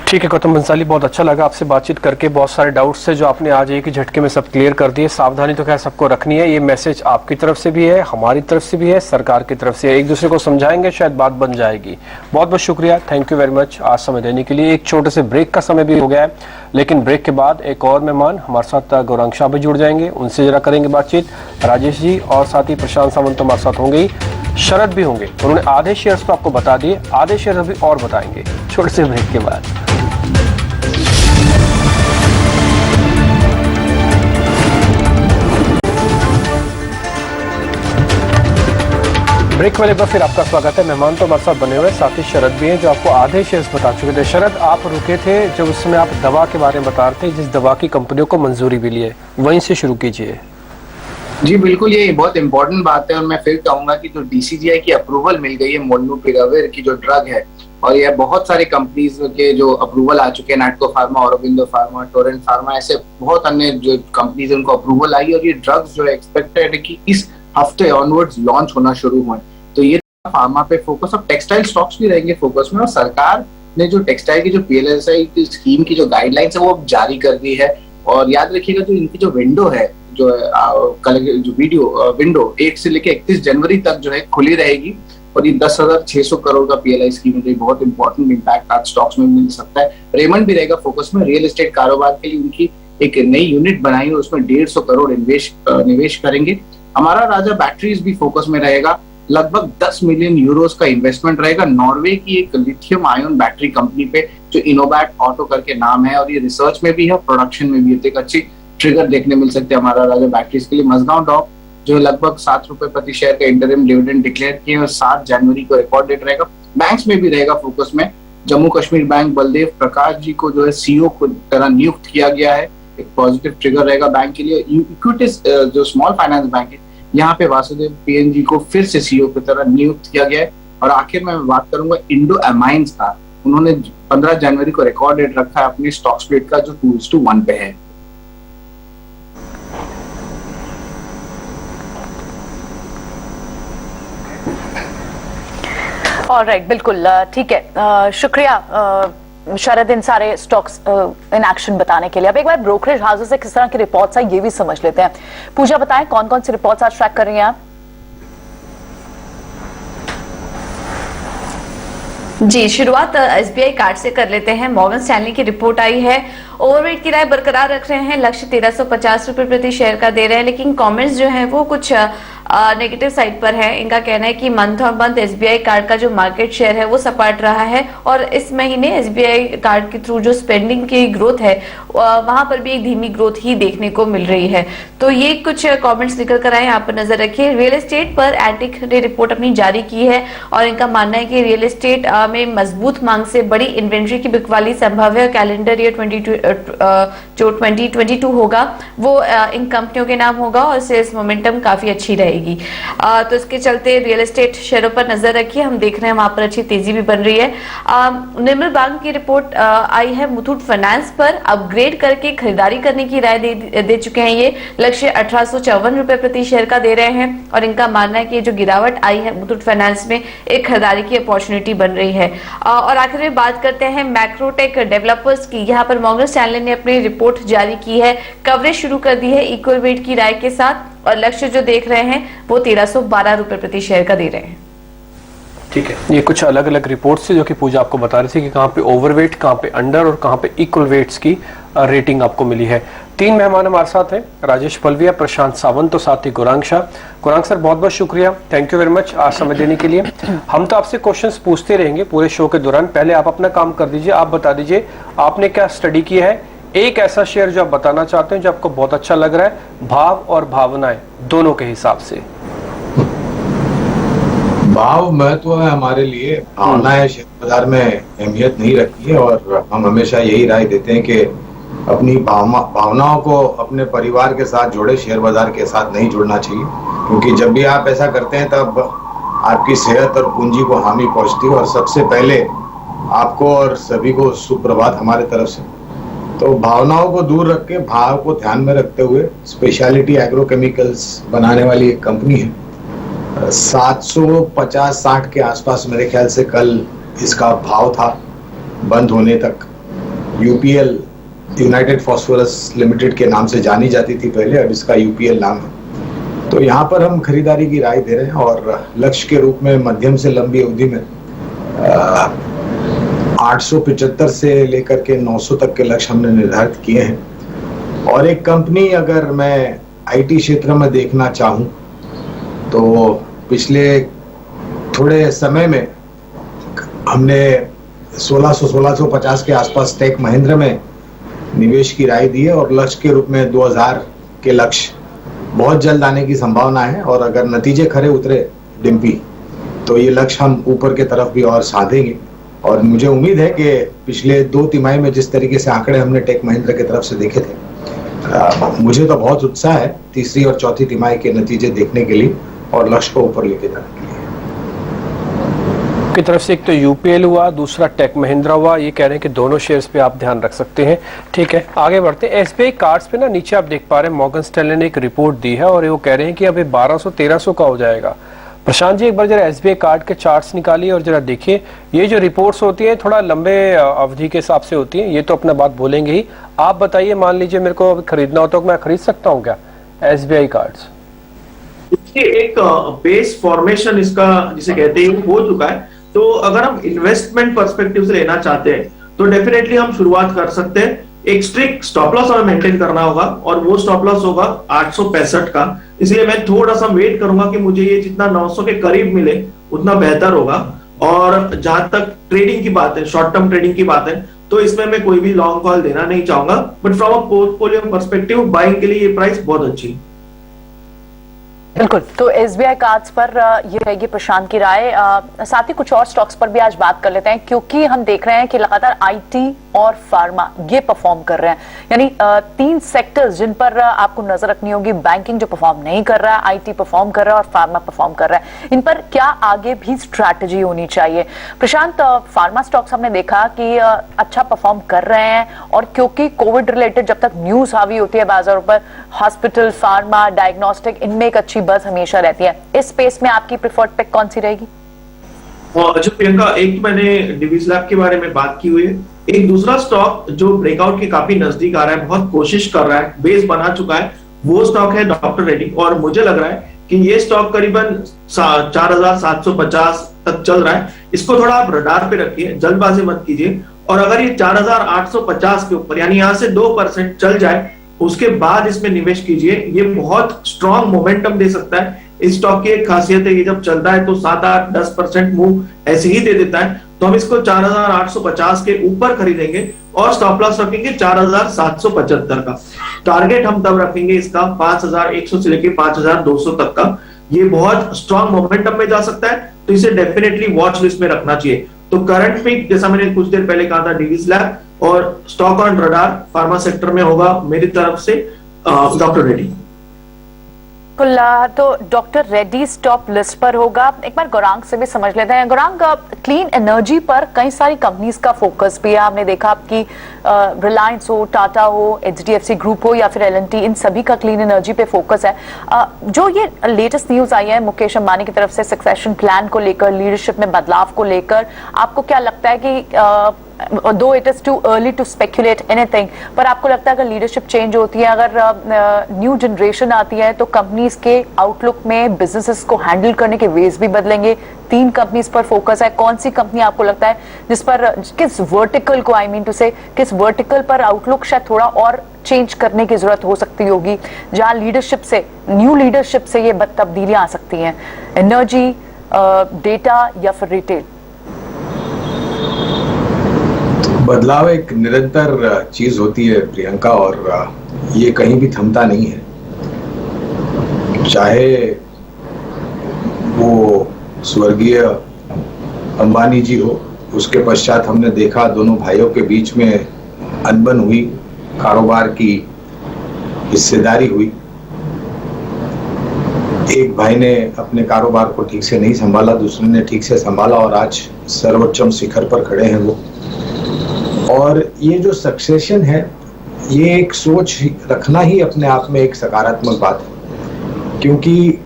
ठीक है गौतम बंसाली, बहुत अच्छा लगा आपसे बातचीत करके। बहुत सारे डाउट्स थे जो आपने आज एक ही झटके में सब क्लियर कर दिए। सावधानी तो खैर सबको रखनी है, ये मैसेज आपकी तरफ से भी है, हमारी तरफ से भी है, सरकार की तरफ से है। एक दूसरे को समझाएंगे, शायद बात बन जाएगी। बहुत बहुत शुक्रिया, थैंक यू वेरी मच आज समय देने के लिए। एक छोटे से ब्रेक का समय भी हो गया है, लेकिन ब्रेक के बाद एक और मेहमान हमारे साथ गौरांग शाह भी जुड़ जाएंगे, उनसे जरा करेंगे बातचीत। राजेश जी और साथ ही प्रशांत सावंत तो हमारे साथ होंगे ही, शरद भी होंगे। उन्होंने आधे शेयर्स तो आपको बता दिए, आधे शेयर अभी और बताएंगे छोटे से ब्रेक के बाद। ब्रेक वाले पर फिर आपका स्वागत है। मेहमान तो हमारे साथ बने हुए, साथ ही शरद भी हैं जो आपको आधे शेयर्स बता चुके थे। शरद, आप रुके थे जब उसमें आप दवा के बारे में बता रहे थे, जिस दवा की कंपनियों को मंजूरी भी ली है, वहीं से शुरू कीजिए। जी बिल्कुल, ये बहुत इंपॉर्टेंट बात है और मैं फिर कहूंगा कि जो DCGI की अप्रूवल मिल गई है मोलनुपिराविर की जो ड्रग है, और यह बहुत सारी कंपनीज के जो अप्रूवल आ चुके हैं, Natco pharma, Aurobindo pharma, Torrent pharma, ऐसे बहुत अन्य जो कंपनीज उनको अप्रूवल आई, और ये ड्रग्स जो है एक्सपेक्टेड है कि इस हफ्ते ऑनवर्ड्स लॉन्च होना शुरू हुए। तो ये फार्मा पे फोकस, और टेक्सटाइल स्टॉक्स भी रहेंगे फोकस में, और सरकार ने जो टेक्सटाइल की जो PLSI की स्कीम की जो गाइडलाइंस है वो अब जारी कर दी है। और याद रखिएगा जो इनकी जो विंडो है, जो विंडो 1 से लेकर 31 जनवरी तक जो है खुली रहेगी, और ये 10,600 करोड़ का PLI स्कीम है, बहुत इंपॉर्टेंट इम्पैक्ट आज स्टॉक्स में मिल सकता है। रेमंड भी रहेगा फोकस में, रियल एस्टेट कारोबार के लिए उनकी एक नई यूनिट बनाई है, उसमें 150 करोड़ निवेश करेंगे। हमारा राजा बैटरीज भी फोकस में रहेगा, लगभग 10 मिलियन यूरोस का इन्वेस्टमेंट रहेगा नॉर्वे की एक लिथियम आयन बैटरी कंपनी पे, जो इनोवैट ऑटो करके नाम है, और ये रिसर्च में भी है, प्रोडक्शन में भी है। एक अच्छी ट्रिगर देखने मिल सकते हैं हमारा राजा बैटरीज के लिए। मजगांव डॉक जो लगभग 7 रुपए प्रति शेयर का इंटरिम डिविडेंड डिक्लेयर किए, और 7 जनवरी को रिकॉर्ड डेट रहेगा। बैंक्स में भी रहेगा फोकस में, जम्मू कश्मीर बैंक बलदेव प्रकाश जी को जो है CEO को तरह नियुक्त किया गया है, एक पॉजिटिव ट्रिगर रहेगा बैंक के लिए। इक्विटीज जो स्मॉल फाइनेंस बैंक है, यहाँ पे वासुदेव PNG को फिर से CEO की तरह नियुक्त किया गया है। और आखिर में मैं बात करूंगा इंडो अमाइंस का, उन्होंने 15 जनवरी को रिकॉर्ड डेट रखा है अपने स्टॉक स्प्लिट का, जो 2:1 पे है। ऑलराइट, बिल्कुल ठीक है। शुक्रिया शरद इन सारे स्टॉक्स इन एक्शन बताने के लिए। अब एक बार ब्रोकरेज हाउसेस से किस तरह की रिपोर्ट्स आई ये भी समझ लेते हैं। पूजा बताएं कौन कौन सी रिपोर्ट्स आज ट्रैक कर रही हैं आप? जी, शुरुआत SBI कार्ड से कर लेते हैं। मॉर्गन स्टैनली की रिपोर्ट आई है, ओवरवेट की राय बरकरार रख रहे हैं, लक्ष्य 1350 रुपए प्रति शेयर का दे रहे हैं, लेकिन कमेंट्स जो हैं वो कुछ नेगेटिव साइड पर है। इनका कहना है कि month on month SBI card का जो मार्केट शेयर है वो सपाट रहा है, और इस महीने SBI कार्ड के थ्रू जो स्पेंडिंग की ग्रोथ है वहां पर भी एक धीमी ग्रोथ ही देखने को मिल रही है। तो ये कुछ कमेंट्स निकल कर आए, यहाँ पर नजर रखिए। रियल एस्टेट पर एंटिक ने रिपोर्ट अपनी जारी की है, और इनका मानना है कि रियल एस्टेट में मजबूत मांग से बड़ी इन्वेंट्री की बिकवाली संभव है। कैलेंडर ईयर 2022 होगा वो इन कंपनियों के नाम होगा, और सेल्स मोमेंटम काफी अच्छी रहेगी। तो इसके चलते रियल एस्टेट शेयरों पर नजर रखिए, हम देख रहे हैं वहां पर अच्छी तेजी भी बन रही है। निर्मल बैंक की रिपोर्ट आई है मुथूट फाइनेंस पर, अपग्रेड करके खरीदारी करने की राय दे चुके हैं। ये लक्ष्य 1854 रुपए प्रति शेयर का दे रहे हैं, और इनका मानना है कि जो गिरावट आई है मुथूट फाइनेंस में, एक खरीदारी की अपॉर्चुनिटी बन रही है। और आखिर में बात करते हैं मैक्रोटेक डेवलपर्स की। यहाँ पर मॉर्गन स्टैनली ने अपनी रिपोर्ट जारी की है, कवरेज शुरू कर दी है इक्वल वेट की राय के साथ, और लक्ष्य जो देख रहे हैं वो 1312 रुपए प्रति शेयर का दे रहे हैं। ठीक है, ये कुछ अलग अलग रिपोर्ट्स थी जो कि पूजा आपको बता रही थी कि कहाँ पे ओवरवेट, कहाँ पे अंडर और कहाँ पे इक्वल वेट्स की रेटिंग आपको मिली है। 3 मेहमान हमारे साथ हैं, राजेश पलविया, प्रशांत सावंत और साथ ही गुरांग शाह। गुरांग सर बहुत बहुत शुक्रिया, थैंक यू वेरी मच आज समय देने के लिए। हम तो आपसे क्वेश्चंस पूछते रहेंगे पूरे शो के दौरान, पहले आप अपना काम कर दीजिए, आप बता दीजिए आपने क्या स्टडी किया है, एक ऐसा शेयर जो आप बताना चाहते हैं जो आपको बहुत अच्छा लग रहा है, भाव और भावनाएं दोनों के हिसाब से। भाव महत्व है हमारे लिए, भावनाएं शेयर बाजार में अहमियत नहीं रखती है, और हम हमेशा यही राय देते हैं कि अपनी भावनाओं को अपने परिवार के साथ जोड़े, शेयर बाजार के साथ नहीं जुड़ना चाहिए, क्योंकि जब भी आप ऐसा करते हैं तब आपकी सेहत और पूंजी को हानि पहुंचती है। और सबसे पहले आपको और सभी को सुप्रभात हमारे तरफ से। तो भावनाओं को दूर रख के भाव को ध्यान में रखते हुए स्पेशलिटी एग्रोकेमिकल्स बनाने वाली एक कंपनी है, 750-60 के आसपास मेरे ख्याल से कल इसका भाव था बंद होने तक। UPL यूनाइटेड फॉस्फोरस लिमिटेड के नाम से जानी जाती थी पहले, अब इसका UPL नाम है। तो यहाँ पर हम खरीदारी की राय दे रहे हैं, और लक्ष्य के रूप में मध्यम से लंबी अवधि में 875 से लेकर के 900 तक के लक्ष्य हमने निर्धारित किए हैं। और एक कंपनी अगर मैं IT क्षेत्र में देखना चाहूँ तो पिछले थोड़े समय में हमने 1650 के आसपास टेक महिंद्रा में निवेश की राय दी है, और लक्ष्य के रूप में 2000 के लक्ष्य बहुत जल्द आने की संभावना है। और अगर नतीजे खरे उतरे डिम्पी, तो ये लक्ष्य हम ऊपर के तरफ भी और साधेंगे। और मुझे उम्मीद है कि पिछले 2 तिमाही में जिस तरीके से आंकड़े हमने टेक महिंद्रा की तरफ से देखे थे, मुझे तो बहुत उत्साह है तीसरी और चौथी तिमाही के नतीजे देखने के लिए और लक्ष्य को ऊपर लेके जाने के लिए। की तरफ से एक तो यूपीएल हुआ, दूसरा टेक महिंद्रा हुआ, ये कह रहे हैं कि दोनों शेयर्स पे आप ध्यान रख सकते हैं। ठीक है, आगे बढ़ते हैं। एसबीआई कार्ड्स पे ना नीचे आप देख पा रहे हैं मॉर्गन स्टैनले ने एक रिपोर्ट दी है और वो कह रहे हैं कि अभी 1200-1300 का हो जाएगा। प्रशांत जी, एक बार जरा एसबीआई कार्ड के चार्ट्स निकालिए और जरा देखिए, ये जो रिपोर्ट्स होती हैं थोड़ा लंबे अवधि के हिसाब से होती हैं, ये तो अपना बात बोलेंगे ही। आप बताइए, मान लीजिए मेरे को खरीदना हो तो मैं खरीद सकता हूँ क्या एसबीआई कार्ड्स? देखिए, एक बेस फॉर्मेशन इसका जिसे कहते हैं हो चुका है, तो अगर हम इन्वेस्टमेंट पर्सपेक्टिव से लेना चाहते हैं तो डेफिनेटली हम शुरुआत कर सकते हैं। एक स्ट्रिक्ट स्टॉप लॉस हमें मेंटेन करना होगा और वो स्टॉप लॉस होगा 865 का। इसलिए मैं थोड़ा सा वेट करूंगा कि मुझे ये जितना 900 के करीब मिले उतना बेहतर होगा। और जहां तक ट्रेडिंग की बात है, शॉर्ट टर्म ट्रेडिंग की बात है, तो इसमें मैं कोई भी लॉन्ग कॉल देना नहीं चाहूंगा, but from a portfolio perspective buying के लिए ये प्राइस बहुत अच्छी है। बिल्कुल, तो एसबीआई कार्ड्स पर ये रहेगी प्रशांत की राय। साथ ही कुछ और स्टॉक्स पर भी आज बात कर लेते हैं, क्योंकि हम देख रहे हैं कि लगातार आईटी और फार्मा ये परफॉर्म कर रहे हैं। यानी 3 सेक्टर्स जिन पर आपको नजर रखनी होगी। बैंकिंग जो परफॉर्म नहीं कर रहा है, आईटी परफॉर्म कर रहा है और फार्मा परफॉर्म कर रहा है। इन पर क्या आगे भी स्ट्रैटेजी होनी चाहिए? प्रशांत, फार्मा स्टॉक्स हमने देखा कि अच्छा परफॉर्म कर रहे हैं, और क्योंकि कोविड रिलेटेड जब तक न्यूज हावी होती है बाजारों पर, हॉस्पिटल, फार्मा, डायग्नोस्टिक, इनमें एक अच्छी बस हमेशा रहती है। इस स्पेस में आपकी प्रेफर्ड पिक कौन सी रहेगी? जो प्रियंका, एक तो मैंने डिवीज लैब के बारे में बात की हुई है। एक दूसरा स्टॉक जो ब्रेकआउट के काफी नजदीक आ रहा है, बहुत कोशिश कर रहा है, बेस बना चुका है, वो स्टॉक है डॉक्टर रेड्डी। और मुझे लग रहा है कि ये स्टॉक करीबन 4750 तक चल रहा है। इसको थोड़ा आप रडार पे रखिए, जल्दबाजी मत कीजिए। और अगर ये 4850 के ऊपर, यानी यहां से 2% चल जाए, उसके बाद इसमें निवेश कीजिए। ये बहुत स्ट्रॉन्ग मोमेंटम दे सकता है। इस स्टॉक की एक खासियत है, ये जब चलता है तो 7-8-10% मूव ऐसे ही दे देता है। तो हम इसको 4850 के ऊपर खरीदेंगे और स्टॉप लॉस रखेंगे 4775 का। टारगेट हम तब रखेंगे इसका 5100 से लेके 5200 तक का। ये बहुत स्ट्रॉन्ग मोमेंटम में जा सकता है, तो इसे डेफिनेटली वॉच लिस्ट में रखना चाहिए। तो करंट पिक, जैसा मैंने कुछ देर पहले कहा था, डिवीज लैब, और stock on radar pharma sector में होगा मेरी तरफ से डॉक्टर रेड्डी। तो डॉक्टर रेड्डी टॉप लिस्ट पर होगा। एक बार गौरांग से भी समझ लेते हैं। गौरांग, क्लीन एनर्जी पर कई सारी कंपनीज का फोकस भी है। हमने देखा आपकी रिलायंस हो, टाटा हो, एचडीएफसी ग्रुप हो या फिर एल&टी, इन सभी का क्लीन एनर्जी पे फोकस है। जो ये लेटेस्ट न्यूज आई है मुकेश अंबानी की तरफ से सक्सेशन प्लान को लेकर, लीडरशिप में बदलाव को लेकर, आपको क्या लगता है कि though it is too early to speculate anything, पर आपको लगता है अगर लीडरशिप चेंज होती है, अगर न्यू जनरेशन आती है, तो कंपनीज के आउटलुक में बिजनेसेस को हैंडल करने के वेज भी बदलेंगे? 3 कंपनीज पर फोकस है। कौन सी कंपनी आपको लगता है जिस पर, किस वर्टिकल को, आई मीन टू से, किस वर्टिकल पर आउटलुक शायद थोड़ा और चेंज करने की जरूरत हो सकती होगी, जहां लीडरशिप से, न्यू लीडरशिप से ये तब्दीलियां आ सकती हैं? एनर्जी, डेटा या फिर रिटेल? बदलाव एक निरंतर चीज होती है प्रियंका, और ये कहीं भी थमता नहीं है। चाहे वो स्वर्गीय अंबानी जी हो, उसके पश्चात हमने देखा दोनों भाइयों के बीच में अनबन हुई, कारोबार की हिस्सेदारी हुई। एक भाई ने अपने कारोबार को ठीक से नहीं संभाला, दूसरे ने ठीक से संभाला और आज सर्वोच्चम शिखर पर खड़े हैं वो। और ये जो सक्सेशन है, ये एक सोच रखना ही अपने आप में एक सकारात्मक बात है, क्योंकि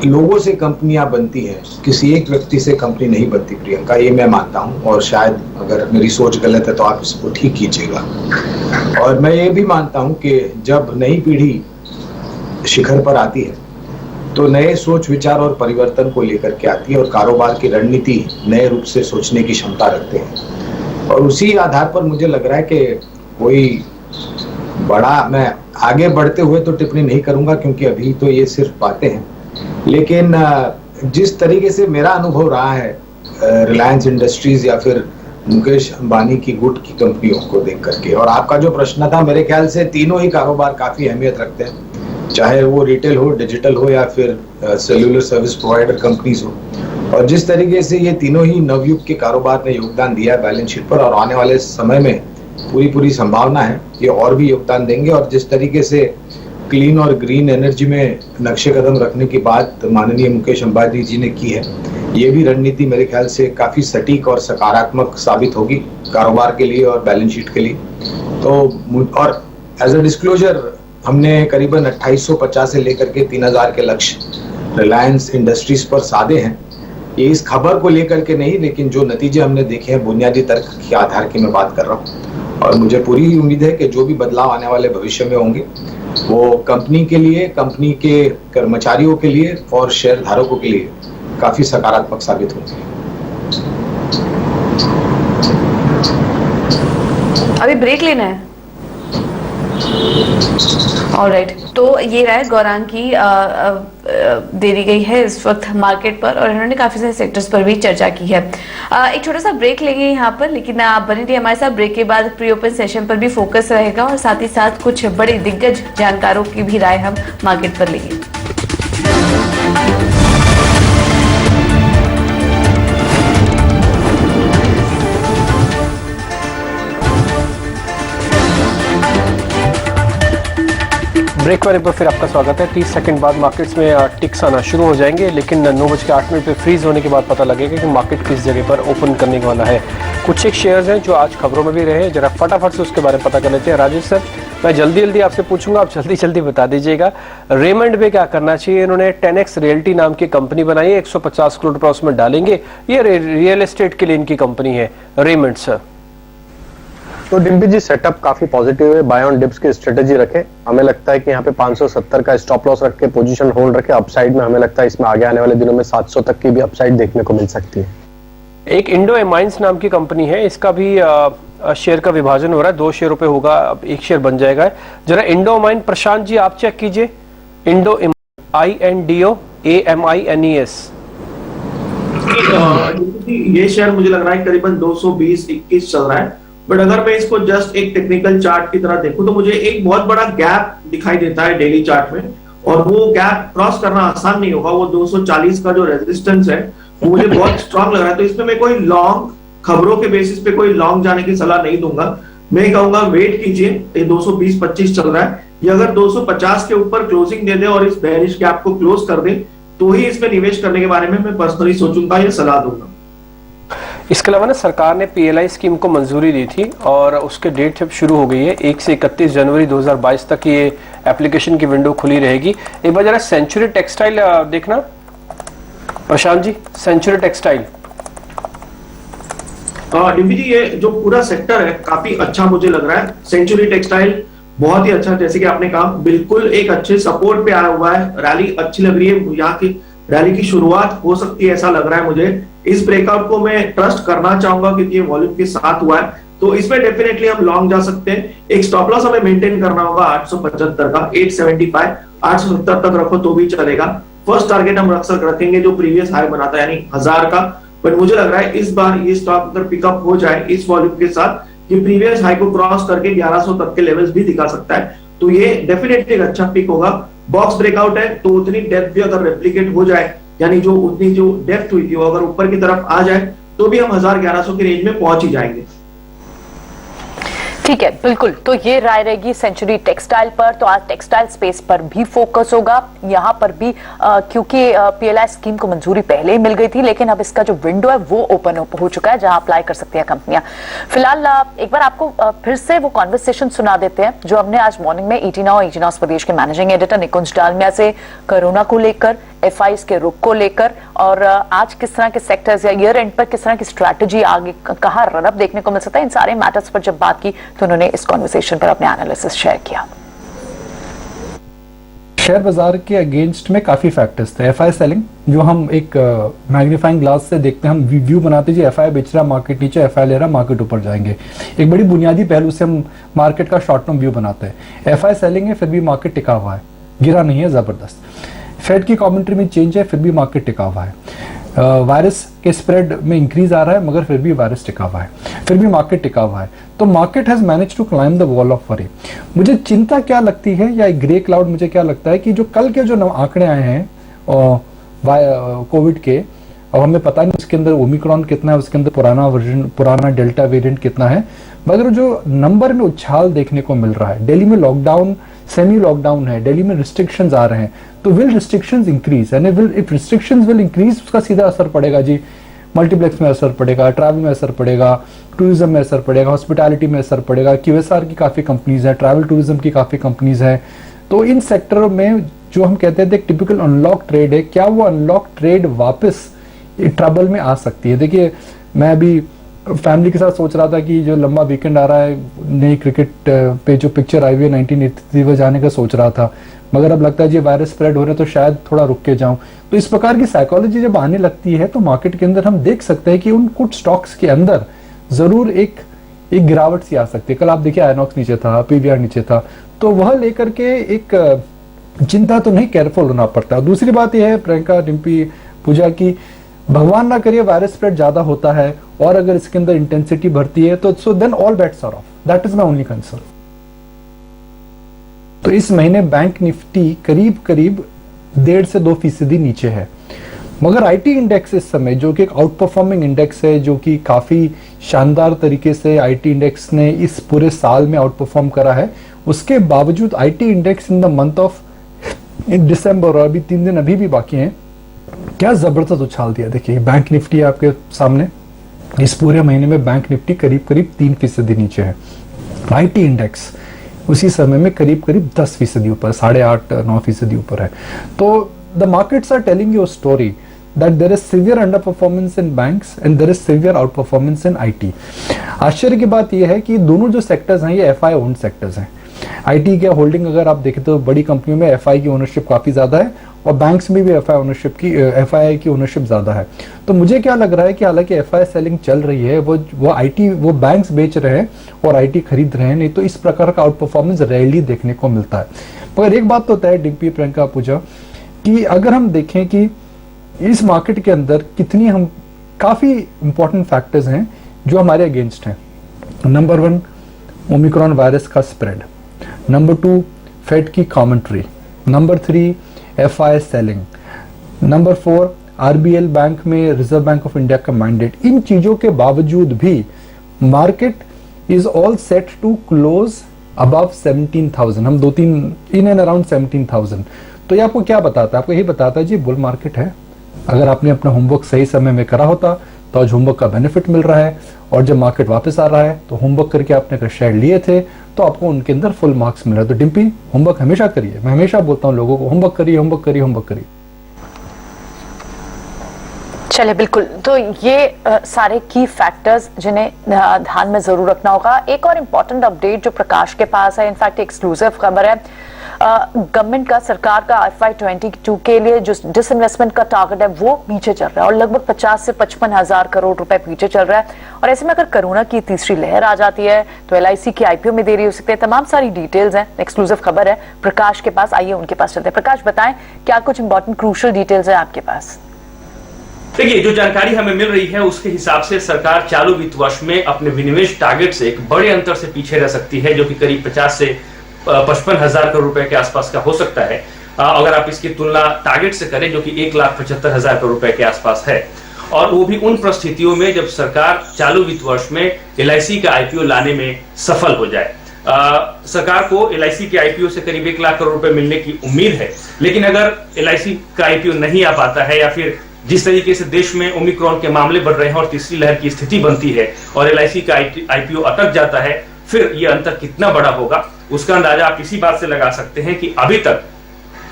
लोगों से कंपनियां बनती हैं, किसी एक व्यक्ति से कंपनी नहीं बनती प्रियंका, ये मैं मानता हूं। और शायद अगर मेरी सोच गलत है तो आप इसको ठीक कीजिएगा। और मैं ये भी मानता हूं कि जब नई पीढ़ी शिखर पर आती है तो नए सोच विचार और परिवर्तन को लेकर के आती है, और कारोबार की रणनीति नए रूप से सोचने की क्षमता रखते हैं। और उसी आधार पर मुझे लग रहा है कि कोई बड़ा, मैं आगे बढ़ते हुए तो टिप्पणी नहीं करूंगा क्योंकि अभी तो ये सिर्फ बातें हैं, लेकिन जिस तरीके से मेरा अनुभव रहा है रिलायंस इंडस्ट्रीज या फिर मुकेश अंबानी की गुट की कंपनियों को देख करके, और आपका जो प्रश्न था, मेरे ख्याल से तीनों ही कारोबार काफी अहमियत रखते हैं, चाहे वो रिटेल हो, डिजिटल हो या फिर सेल्यूलर सर्विस प्रोवाइडर कंपनीज हो। और जिस तरीके से ये तीनों ही नवयुग के कारोबार ने योगदान दिया है बैलेंस शीट पर, और आने वाले समय में पूरी संभावना है ये और भी योगदान देंगे। और जिस तरीके से क्लीन और ग्रीन एनर्जी में नक्शे कदम रखने की बात माननीय मुकेश अंबानी जी ने की है, ये भी रणनीति मेरे ख्याल से काफी सटीक और सकारात्मक साबित होगी कारोबार के लिए और बैलेंस शीट के लिए। तो और एज अ डिस्क्लोजर हमने करीबन 2850 से लेकर के 3000 के लक्ष्य रिलायंस इंडस्ट्रीज पर साधे हैं। ये इस खबर को लेकर के नहीं, लेकिन जो नतीजे हमने देखे हैं बुनियादी तर्क के आधार की मैं बात कर रहा हूँ। और मुझे पूरी उम्मीद है कि जो भी बदलाव आने वाले भविष्य में होंगे वो कंपनी के लिए, कंपनी के कर्मचारियों के लिए और शेयर धारकों के लिए काफी सकारात्मक साबित होंगे। अभी ब्रेक लेना है। ऑलराइट, तो ये राय गौरांग की दे दी गई है इस वक्त मार्केट पर, और इन्होंने काफी सारे सेक्टर्स पर भी चर्चा की है। एक छोटा सा ब्रेक लेंगे यहाँ पर, लेकिन आप बने रहिए हमारे साथ। ब्रेक के बाद प्री ओपन सेशन पर भी फोकस रहेगा और साथ ही साथ कुछ बड़े दिग्गज जानकारों की भी राय हम मार्केट पर लेंगे। ब्रेक वाले पर फिर आपका स्वागत है। 30 सेकंड बाद मार्केट्स में टिक्स आना शुरू हो जाएंगे, लेकिन 9:08 पे फ्रीज होने के बाद पता लगेगा कि मार्केट किस जगह पर ओपन करने वाला है। कुछ एक शेयर्स हैं जो आज खबरों में भी रहे, जरा फटाफट से उसके बारे में पता कर लेते हैं। राजेश सर, मैं जल्दी आपसे पूछूंगा, आप जल्दी बता दीजिएगा। रेमंड में क्या करना चाहिए? इन्होंने 10x रियल्टी नाम की कंपनी बनाई है, 150 करोड़ रुपए उसमें डालेंगे। ये रियल एस्टेट के लिए इनकी कंपनी है रेमंड सर। तो डिम्पी जी सेटअप काफी पॉजिटिव है। बाय ऑन डिप्स की स्ट्रेटेजी रखें। हमें लगता है कि यहाँ पे 570 का स्टॉप लॉस रख के पोजीशन होल्ड रखे। अपसाइड में हमें लगता है इसमें आगे आने वाले दिनों में 700 तक की भी अपसाइड देखने को मिल सकती है। एक इंडो एमाइंस नाम की कंपनी है, इसका भी शेयर का विभाजन हो रहा है, 2 शेयर पे होगा, अब 1 शेयर बन जाएगा। जरा इंडो एमाइन प्रशांत जी आप चेक कीजिए। इंडो INDO AMINES, ये शेयर मुझे लग रहा है करीबन 220-21 चल रहा है। बट अगर मैं इसको जस्ट एक टेक्निकल चार्ट की तरह देखूं तो मुझे एक बहुत बड़ा गैप दिखाई देता है डेली चार्ट में, और वो गैप क्रॉस करना आसान नहीं होगा। वो 240 का जो रेजिस्टेंस है वो मुझे बहुत स्ट्रांग लग रहा है। तो इसमें मैं कोई लॉन्ग खबरों के बेसिस पे कोई लॉन्ग जाने की सलाह नहीं दूंगा। मैं कहूंगा वेट कीजिए। ये 220-25 चल रहा है, ये अगर 250 के ऊपर क्लोजिंग दे दे और इस बेरिश गैप को क्लोज कर दे तो ही इसमें निवेश करने के बारे में मैं पर्सनली सोचूंगा या सलाह दूंगा। इसके अलावा ना सरकार ने PLI स्कीम को मंजूरी दी थी और उसके डेट अब शुरू हो गई है। 1 से 31 जनवरी 2022 तक ये एप्लीकेशन की विंडो खुली रहेगी। एक बार जरा सेंचुरी टेक्सटाइल देखना प्रशांत जी, सेंचुरी टेक्सटाइल। डिम्पी जी, ये जो पूरा सेक्टर है काफी अच्छा मुझे लग रहा है। सेंचुरी टेक्सटाइल बहुत ही अच्छा, जैसे कि आपने कहा, बिल्कुल एक अच्छे सपोर्ट पे आया हुआ है। रैली अच्छी लग रही है, यहाँ की रैली की शुरुआत हो सकती है ऐसा लग रहा है मुझे। इस ब्रेकआउट को मैं ट्रस्ट करना चाहूंगा क्योंकि ये वॉल्यूम के साथ हुआ है, तो इसमें डेफिनेटली हम लॉन्ग जा सकते हैं। एक स्टॉप लॉस हमें मेंटेन करना होगा 875 का, 875, 870 तक रखो तो भी चलेगा। फर्स्ट टारगेट हम रखेंगे जो प्रीवियस हाई बनाता है, यानी 1000 का। बट मुझे लग रहा है इस बार ये स्टॉक अगर पिकअप हो जाए इस वॉल्यूम के साथ, ये प्रीवियस हाई को क्रॉस करके 1100 तक के लेवल्स भी दिखा सकता है। तो ये डेफिनेटली एक अच्छा पिक होगा। बॉक्स ब्रेकआउट है तो उतनी डेप्थ भी अगर रेप्लिकेट हो जाए, यानी जो उतनी जो डेप्थ हुई थी वो अगर ऊपर की तरफ आ जाए तो भी हम 1000-1100 की रेंज में पहुंच ही जाएंगे। ठीक है, बिल्कुल। तो ये राय रहेगी सेंचुरी टेक्सटाइल पर। तो आज टेक्सटाइल स्पेस पर भी फोकस होगा। यहाँ पर भी क्योंकि PLI स्कीम को मंजूरी पहले ही मिल गई थी, लेकिन अब इसका जो विंडो है वो ओपन हो चुका है जहां अप्लाई कर सकती है कंपनियां। फिलहाल एक बार आपको फिर से वो कॉन्वर्सेशन सुना देते हैं जो हमने आज मॉर्निंग में ET Now प्रदेश के मैनेजिंग एडिटर निकुंज डालमिया से कोरोना को लेकर, FIs के रुख को लेकर और आज किस तरह के सेक्टर्स या ईयर एंड पर किस तरह की स्ट्रैटेजी आगे कहाँ रनअप देखने को मिल सकता है, इन सारे मैटर्स पर जब बात की तो उन्होंने इस कॉन्वर्सेशन पर अपने एनालिसिस शेयर किया। शेयर बाजार के अगेंस्ट में काफी फैक्टर्स थे। FI सेलिंग जो हम एक मैग्नीफाइंग ग्लास से देखते हैं, हम व्यू बनाते हैं, FI बेच रहा मार्केट नीचे, FI ले रहा मार्केट ऊपर जाएंगे। एक बड़ी बुनियादी पहलू से हम मार्केट का शॉर्ट टर्म व्यू बनाते हैं। FI सेलिंग है फिर भी मार्केट टिका हुआ है, गिरा नहीं है जबरदस्त। फेड की कमेंट्री में चेंज है फिर भी मार्केट टिका हुआ है। वायरस के स्प्रेड में इंक्रीज आ रहा है मगर फिर भी वायरस टिका हुआ है, फिर भी मार्केट टिका हुआ है। तो market has manage to climb the wall of worry. मुझे चिंता क्या लगती है या ग्रे क्लाउड मुझे क्या लगता है कि जो कल के जो आंकड़े आए हैं कोविड के, अब हमें पता नहीं उसके अंदर ओमिक्रॉन कितना है, उसके अंदर पुराना वर्जन, पुराना डेल्टा वेरिएंट कितना है, मगर जो नंबर में उछाल देखने को मिल रहा है, दिल्ली में लॉकडाउन, सेमी लॉकडाउन है, दिल्ली में रिस्ट्रिक्शंस आ रहे हैं, तो विल रिस्ट्रिक्शंस इंक्रीज, यानी will if restrictions will increase, उसका सीधा असर पड़ेगा जी मल्टीप्लेक्स में असर पड़ेगा, ट्रैवल में असर पड़ेगा, टूरिज्म में असर पड़ेगा, हॉस्पिटैलिटी में असर पड़ेगा, QSR की काफ़ी कंपनीज हैं, ट्रैवल टूरिज्म की काफ़ी कंपनीज हैं। तो इन सेक्टरों में जो हम कहते हैं टिपिकल अनलॉक ट्रेड है, क्या वो अनलॉक ट्रेड वापस ट्रबल में आ सकती है? देखिए, मैं अभी फैमिली के साथ सोच रहा था कि जो लंबा वीकेंड आ रहा है, नई क्रिकेट पे जो पिक्चर आई हुई है 1983 में जाने का सोच रहा था, मगर अब लगता है जी वायरस स्प्रेड हो रहा है तो शायद थोड़ा रुक के जाऊं। तो इस प्रकार की साइकोलॉजी जब आने लगती है तो मार्केट के अंदर हम देख सकते हैं कि उन कुछ स्टॉक्स के अंदर जरूर एक गिरावट सी आ सकती है। कल आप देखिए आयनॉक्स नीचे था, PVR नीचे था, तो वह लेकर के एक चिंता तो नहीं, केयरफुल होना पड़ता है। दूसरी बात यह है प्रियंका, डिम्पी, पूजा की भगवान ना करिए वायरस स्प्रेड ज्यादा होता है और अगर इसके अंदर इंटेंसिटी बढ़ती है तो so then all bets are off, that is my only concern. तो इस महीने बैंक निफ्टी करीब 1.5 से 2% नीचे है, मगर आईटी इंडेक्स इस समय जो कि एक आउट परफॉर्मिंग इंडेक्स है, जो कि काफी शानदार तरीके से आईटी इंडेक्स ने इस पूरे साल में आउट परफॉर्म करा है, उसके बावजूद IT index in the month of December, और अभी 3 दिन अभी भी बाकी हैं, क्या जबरदस्त उछाल दिया। देखिए बैंक निफ्टी आपके सामने, इस पूरे महीने में बैंक निफ्टी करीब 3% नीचे है, आईटी इंडेक्स उसी समय में करीब 10% ऊपर, 8.5-9% ऊपर है। तो the markets are telling you a story that there is severe underperformance in banks and there is severe outperformance in IT। आश्चर्य की बात यह है कि दोनों जो सेक्टर्स हैं ये FI ओन्ड सेक्टर्स हैं। IT के होल्डिंग अगर आप देखें तो बड़ी कंपनियों में FI की ओनरशिप काफी ज्यादा है और बैंक्स में भी FI की ओनरशिप ज्यादा है। तो मुझे क्या लग रहा है कि हालांकि FI सेलिंग चल रही है, वो बैंक्स बेच रहे हैं और IT खरीद रहे हैं, नहीं तो इस प्रकार का आउट परफॉर्मेंस रेयरली देखने को मिलता है। मगर एक बात तो तय है डिम्पी, प्रियंका, पूजा, कि अगर हम देखें कि इस मार्केट के अंदर कितनी हम काफी इंपॉर्टेंट फैक्टर्स हैं जो हमारे अगेंस्ट हैं। नंबर 1 ओमिक्रॉन वायरस का स्प्रेड, नंबर 2 फेड की commentary, number 3 FI selling, number 4 RBL bank में रिजर्व बैंक ऑफ इंडिया का मैंडेट। इन चीजों के बावजूद भी market is all set to close above 17,000, हम 2-3 इन एंड अराउंड 17,000। तो ये आपको क्या बताता है? आपको यही बताता है जी बुल मार्केट है। अगर आपने अपना होमवर्क सही समय में करा होता तो आज होमवर्क का बेनिफिट मिल रहा है, और जब मार्केट वापस आ रहा है तो होमवर्क करके आपने अगर शेयर लिए थे तो आपको उनके अंदर फुल मार्क्स मिल रहा है। तो डिम्पी, होमवर्क हमेशा करिए। मैं हमेशा बोलता हूँ लोगों को, होमवर्क करिए, होमवर्क करिए, होमवर्क करिए। चलिए, बिल्कुल। तो ये सारे की फैक्टर्स जिन्हें ध्यान में जरूर रखना होगा। एक और इम्पोर्टेंट अपडेट जो प्रकाश के पास है, इनफैक्ट एक्सक्लूसिव खबर है, गवर्नमेंट का, सरकार का FY22 के लिए जो डिसइन्वेस्टमेंट का टारगेट है वो पीछे चल रहा है और लगभग 50 से 55 हजार करोड़ रुपए पीछे चल रहा है। और ऐसे में अगर कोरोना की तीसरी लहर आ जाती है तो LIC की IPO में देरी हो सकती है। तमाम सारी डिटेल्स हैं, एक्सक्लूसिव खबर है प्रकाश के पास, आइए उनके पास चलते हैं। प्रकाश, बताएं क्या कुछ इंपॉर्टेंट क्रूशियल डिटेल्स है आपके पास? देखिए, जो जानकारी हमें मिल रही है उसके हिसाब से सरकार चालू वित्त वर्ष में अपने विनिवेश टारगेट से एक बड़े अंतर से पीछे रह सकती है, जो कि करीब 50 से 55 हजार करोड़ रुपए के आसपास का हो सकता है। अगर आप इसकी तुलना टारगेट से करें जो कि 1,75,000 करोड़ रुपए के आसपास है, और वो भी उन परिस्थितियों में जब सरकार चालू वित्त वर्ष में LIC का IPO लाने में सफल हो जाए। सरकार को LIC के IPO से करीब 1 लाख करोड़ रुपए मिलने की उम्मीद है, लेकिन अगर LIC का IPO नहीं आ पाता है या फिर जिस तरीके से देश में ओमिक्रॉन के मामले बढ़ रहे हैं और तीसरी लहर की स्थिति बनती है और LIC का IPO अटक जाता है, फिर ये अंतर कितना बड़ा होगा उसका अंदाजा आप इसी बात से लगा सकते हैं कि अभी तक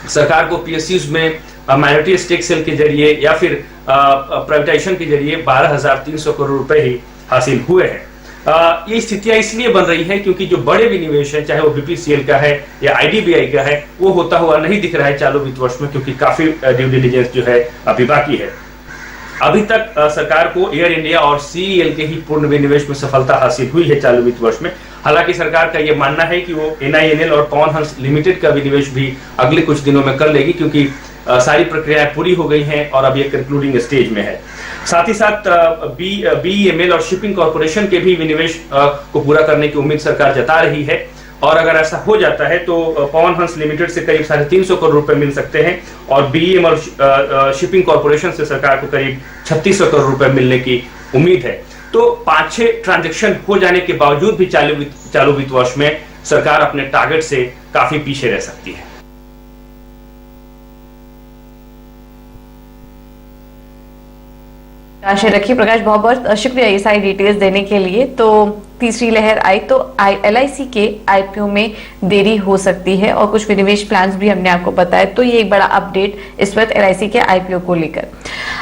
सरकार को PSUs में माइनॉरिटी स्टेक सेल के जरिए या फिर प्राइवेटाइजेशन के जरिए 12,300 करोड़ रुपए ही हासिल हुए हैं। ये स्थितियां इसलिए बन रही है क्योंकि जो बड़े विनिवेश है, चाहे वो BPCL का है या IDBI का है, वो होता हुआ नहीं दिख रहा है चालू वित्त वर्ष में, क्योंकि काफी ड्यू डिलिजेंस जो है अभी बाकी है। अभी तक सरकार को एयर इंडिया और CEL के ही पूर्ण विनिवेश में सफलता हासिल हुई है चालू वित्त वर्ष में। हालांकि सरकार का यह मानना है कि वो NINL और पवन हंस लिमिटेड का विनिवेश भी अगले कुछ दिनों में कर लेगी, क्योंकि सारी प्रक्रियाएं पूरी हो गई हैं और अब ये कंक्लूडिंग स्टेज में है। साथ ही साथ BEML और शिपिंग कॉर्पोरेशन के भी विनिवेश को पूरा करने की उम्मीद सरकार जता रही है, और अगर ऐसा हो जाता है तो पवन हंस लिमिटेड से करीब 350 करोड़ रुपए मिल सकते हैं और BEM और शिपिंग कॉर्पोरेशन से सरकार को करीब 3600 करोड़ रुपए मिलने की उम्मीद है। तो 5-6 ट्रांजैक्शन हो जाने के बावजूद भी चालू वित्त वर्ष में सरकार अपने टारगेट से काफी पीछे रह सकती है। आशा रखिए प्रकाश, बहुत बहुत शुक्रिया ये सारी डिटेल्स देने के लिए। तो तीसरी लहर आई तो LIC के IPO में देरी हो सकती है और कुछ विनिवेश प्लान्स भी हमने आपको बताया, तो ये एक बड़ा अपडेट इस वक्त LIC के IPO को लेकर।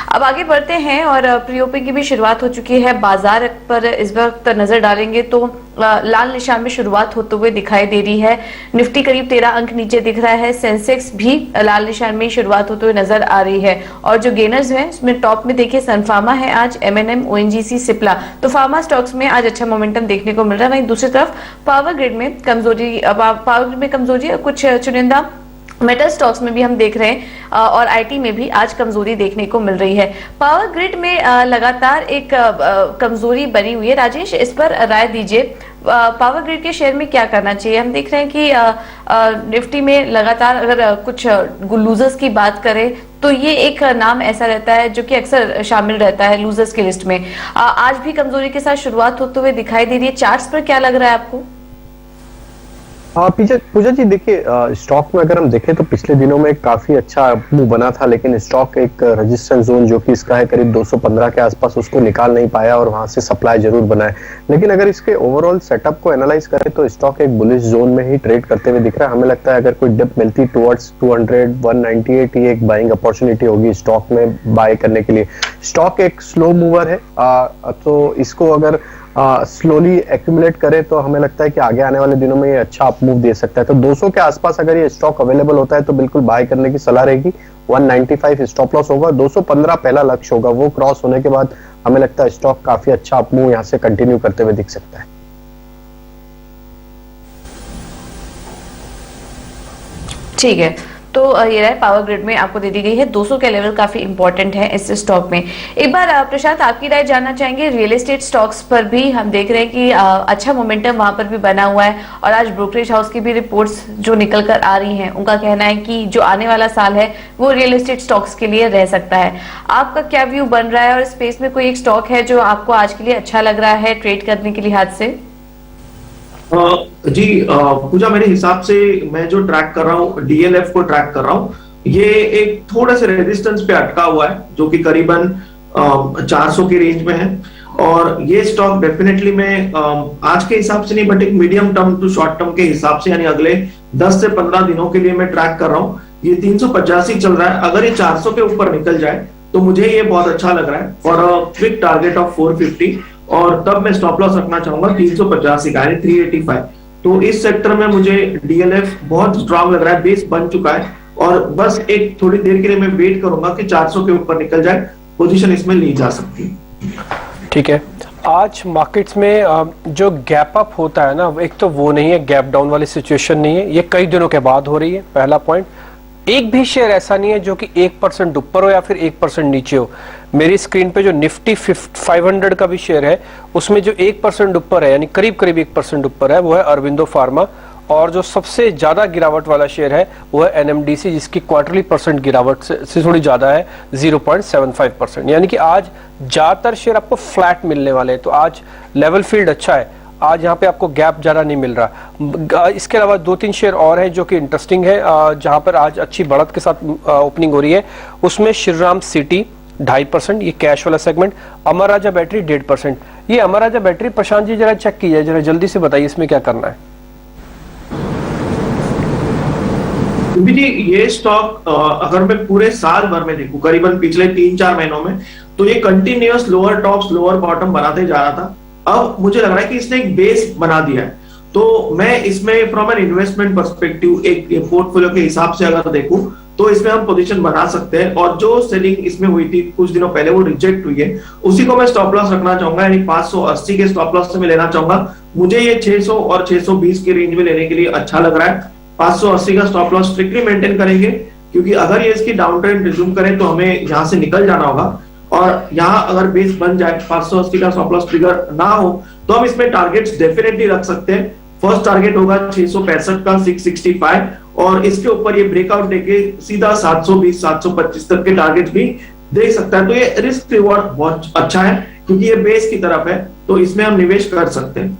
अब आगे बढ़ते हैं और प्री ओपनिंग की भी शुरुआत हो चुकी है। बाजार पर इस वक्त नजर डालेंगे तो लाल निशान में शुरुआत होते हुए दिखाई दे रही है। निफ्टी करीब 13 अंक नीचे दिख रहा है, सेंसेक्स भी लाल निशान में शुरुआत होते हुए नजर आ रही है। और जो गेनर्स हैं उसमें टॉप में देखिए सन फार्मा है आज, M&M, ONGC, सिप्ला, तो फार्मा स्टॉक्स में आज अच्छा मोमेंटम देखने को मिल रहा है। वहीं दूसरी तरफ पावर ग्रिड में कमजोरी और कुछ चुनिंदा मेटल स्टॉक्स में भी हम देख रहे हैं और IT में भी आज कमजोरी देखने को मिल रही है। पावर ग्रिड में लगातार एक कमजोरी बनी हुई है। राजेश, इस पर राय दीजिए, पावर ग्रिड के शेयर में क्या करना चाहिए? हम देख रहे हैं कि निफ्टी में लगातार अगर कुछ लूजर्स की बात करें तो ये एक नाम ऐसा रहता है जो कि अक्सर शामिल रहता है लूजर्स की लिस्ट में। आज भी कमजोरी के साथ शुरुआत होते हुए दिखाई दे रही है। चार्ट्स पर क्या लग रहा है आपको? पूजा जी, देखिए स्टॉक में अगर हम देखें तो पिछले दिनों में काफी अच्छा मूव बना था, लेकिन स्टॉक एक रेजिस्टेंस जोन जो कि इसका है करीब 215 के आसपास, उसको निकाल नहीं पाया और वहां से सप्लाई जरूर बना है। लेकिन अगर इसके ओवरऑल सेटअप को एनालाइज करें तो स्टॉक एक बुलिश जोन में ही ट्रेड करते हुए दिख रहा है। हमें लगता है अगर कोई डिप मिलती टुवर्ड्स 200, 198, ये एक बाइंग अपॉर्चुनिटी होगी स्टॉक में बाय करने के लिए। स्टॉक एक स्लो मूवर है, तो इसको अगर स्लोली एक्यूमुलेट करे तो हमें लगता है कि आगे आने वाले दिनों में ये अच्छा अप मूव दे सकता है। तो 200 के आसपास अगर ये स्टॉक अवेलेबल होता है तो बिल्कुल बाय करने की सलाह रहेगी। 195 स्टॉप लॉस होगा, 215 पहला लक्ष्य होगा, वो क्रॉस होने के बाद हमें लगता है स्टॉक काफी अच्छा अप मूव यहाँ से कंटिन्यू करते हुए दिख सकता है। ठीक है, तो ये रहा पावर ग्रिड में आपको दे दी गई है 200 के लेवल, काफी इंपॉर्टेंट है इस स्टॉक में। एक बार प्रशांत आपकी राय जानना चाहेंगे, रियल एस्टेट स्टॉक्स पर भी हम देख रहे हैं कि अच्छा मोमेंटम वहां पर भी बना हुआ है और आज ब्रोकरेज हाउस की भी रिपोर्ट्स जो निकल कर आ रही हैं उनका कहना है कि जो आने वाला साल है वो रियल एस्टेट स्टॉक्स के लिए रह सकता है। आपका क्या व्यू बन रहा है और स्पेस में कोई एक स्टॉक है जो आपको आज के लिए अच्छा लग रहा है ट्रेड करने के लिहाज से? जी पूजा, मेरे हिसाब से मैं जो ट्रैक कर रहा हूँ DLF को ट्रैक कर रहा हूँ, ये एक थोड़े से रेजिस्टेंस पे अटका हुआ है जो कि करीबन 400 की रेंज में है। और ये स्टॉक डेफिनेटली मैं आज के हिसाब से नहीं बट एक medium term to short term के हिसाब से यानी अगले 10 से 15 दिनों के लिए मैं ट्रैक कर रहा हूँ। ये 385 चल रहा है, अगर ये 400 के ऊपर निकल जाए तो मुझे ये बहुत अच्छा लग रहा है for a quick target of 450, और तब मैं स्टॉप लॉस रखना चाहूंगा 385 का यानी 385। तो इस सेक्टर में मुझे DLF बहुत स्ट्रांग लग रहा है, बेस बन चुका है और बस एक थोड़ी देर के लिए मैं वेट करूंगा कि 400 के ऊपर निकल जाए, पोजीशन इसमें ली जा सकती है। ठीक है, आज मार्केट्स में जो गैप अप होता है ना, एक तो वो नहीं है, गैप डाउन वाली सिचुएशन नहीं है, ये कई दिनों के बाद हो रही है। पहला पॉइंट, एक भी शेयर ऐसा नहीं है जो कि 1% ऊपर हो या फिर 1% नीचे हो। मेरी स्क्रीन पे जो निफ्टी 500 का भी शेयर है उसमें जो 1% ऊपर है यानी करीब करीब 1% ऊपर है वो है अरविंदो फार्मा, और जो सबसे ज्यादा गिरावट वाला शेयर है वो है NMDC जिसकी क्वार्टरली परसेंट गिरावट से थोड़ी ज्यादा है 0.75%। यानी कि आज ज्यादातर शेयर आपको फ्लैट मिलने वाले हैं। तो आज लेवल फील्ड अच्छा है, आज यहाँ पे आपको गैप ज्यादा नहीं मिल रहा। इसके अलावा 2-3 शेयर और हैं जो कि इंटरेस्टिंग है, जहां पर आज अच्छी बढ़त के साथ ओपनिंग हो रही है। उसमें श्रीराम सिटी 2.5%, ये कैश वाला सेगमेंट। अमर राजा बैटरी 1.5%। ये अमर राजा बैटरी प्रशांत जी जरा चेक कीजिए, जरा जल्दी से बताइए इसमें क्या करना है। जी, ये स्टॉक अगर मैं पूरे साल भर में देखूं करीबन पिछले 3-4 महीनों में, तो ये continuous lower tops lower bottom बनाते जा रहा था। अब मुझे लग रहा है कि इसने एक बेस बना दिया है, तो मैं इसमें फ्रॉम एन इन्वेस्टमेंट पर्सपेक्टिव एक पोर्टफोलियो के हिसाब से अगर देखूं तो इसमें हम पोजीशन बना सकते हैं। और जो सेलिंग इसमें हुई थी कुछ दिनों पहले वो रिजेक्ट हुई है, उसी को मैं स्टॉप लॉस रखना चाहूंगा, यानी 580 के स्टॉप लॉस से मैं लेना चाहूंगा। मुझे ये 600 और 620 की रेंज में लेने के लिए अच्छा लग रहा है। 580 का स्टॉप लॉस स्ट्रिक्टली मेंटेन करेंगे, क्योंकि अगर ये इसकी डाउन ट्रेंड रिज्यूम करें तो हमें यहाँ से निकल जाना होगा। और यहाँ अगर बेस बन जाए 580 का स्टॉप लॉस ट्रिगर ना हो तो हम इसमें टारगेट्स डेफिनेटली रख सकते हैं। फर्स्ट टारगेट होगा 665 का 665, और इसके ऊपर ये ब्रेकआउट देके सीधा 720 725 तक के टारगेट भी दे सकता है। तो ये रिस्क रिवॉर्ड बहुत अच्छा है। क्योंकि ये बेस की तरफ है, तो इसमें हम निवेश कर सकते हैं।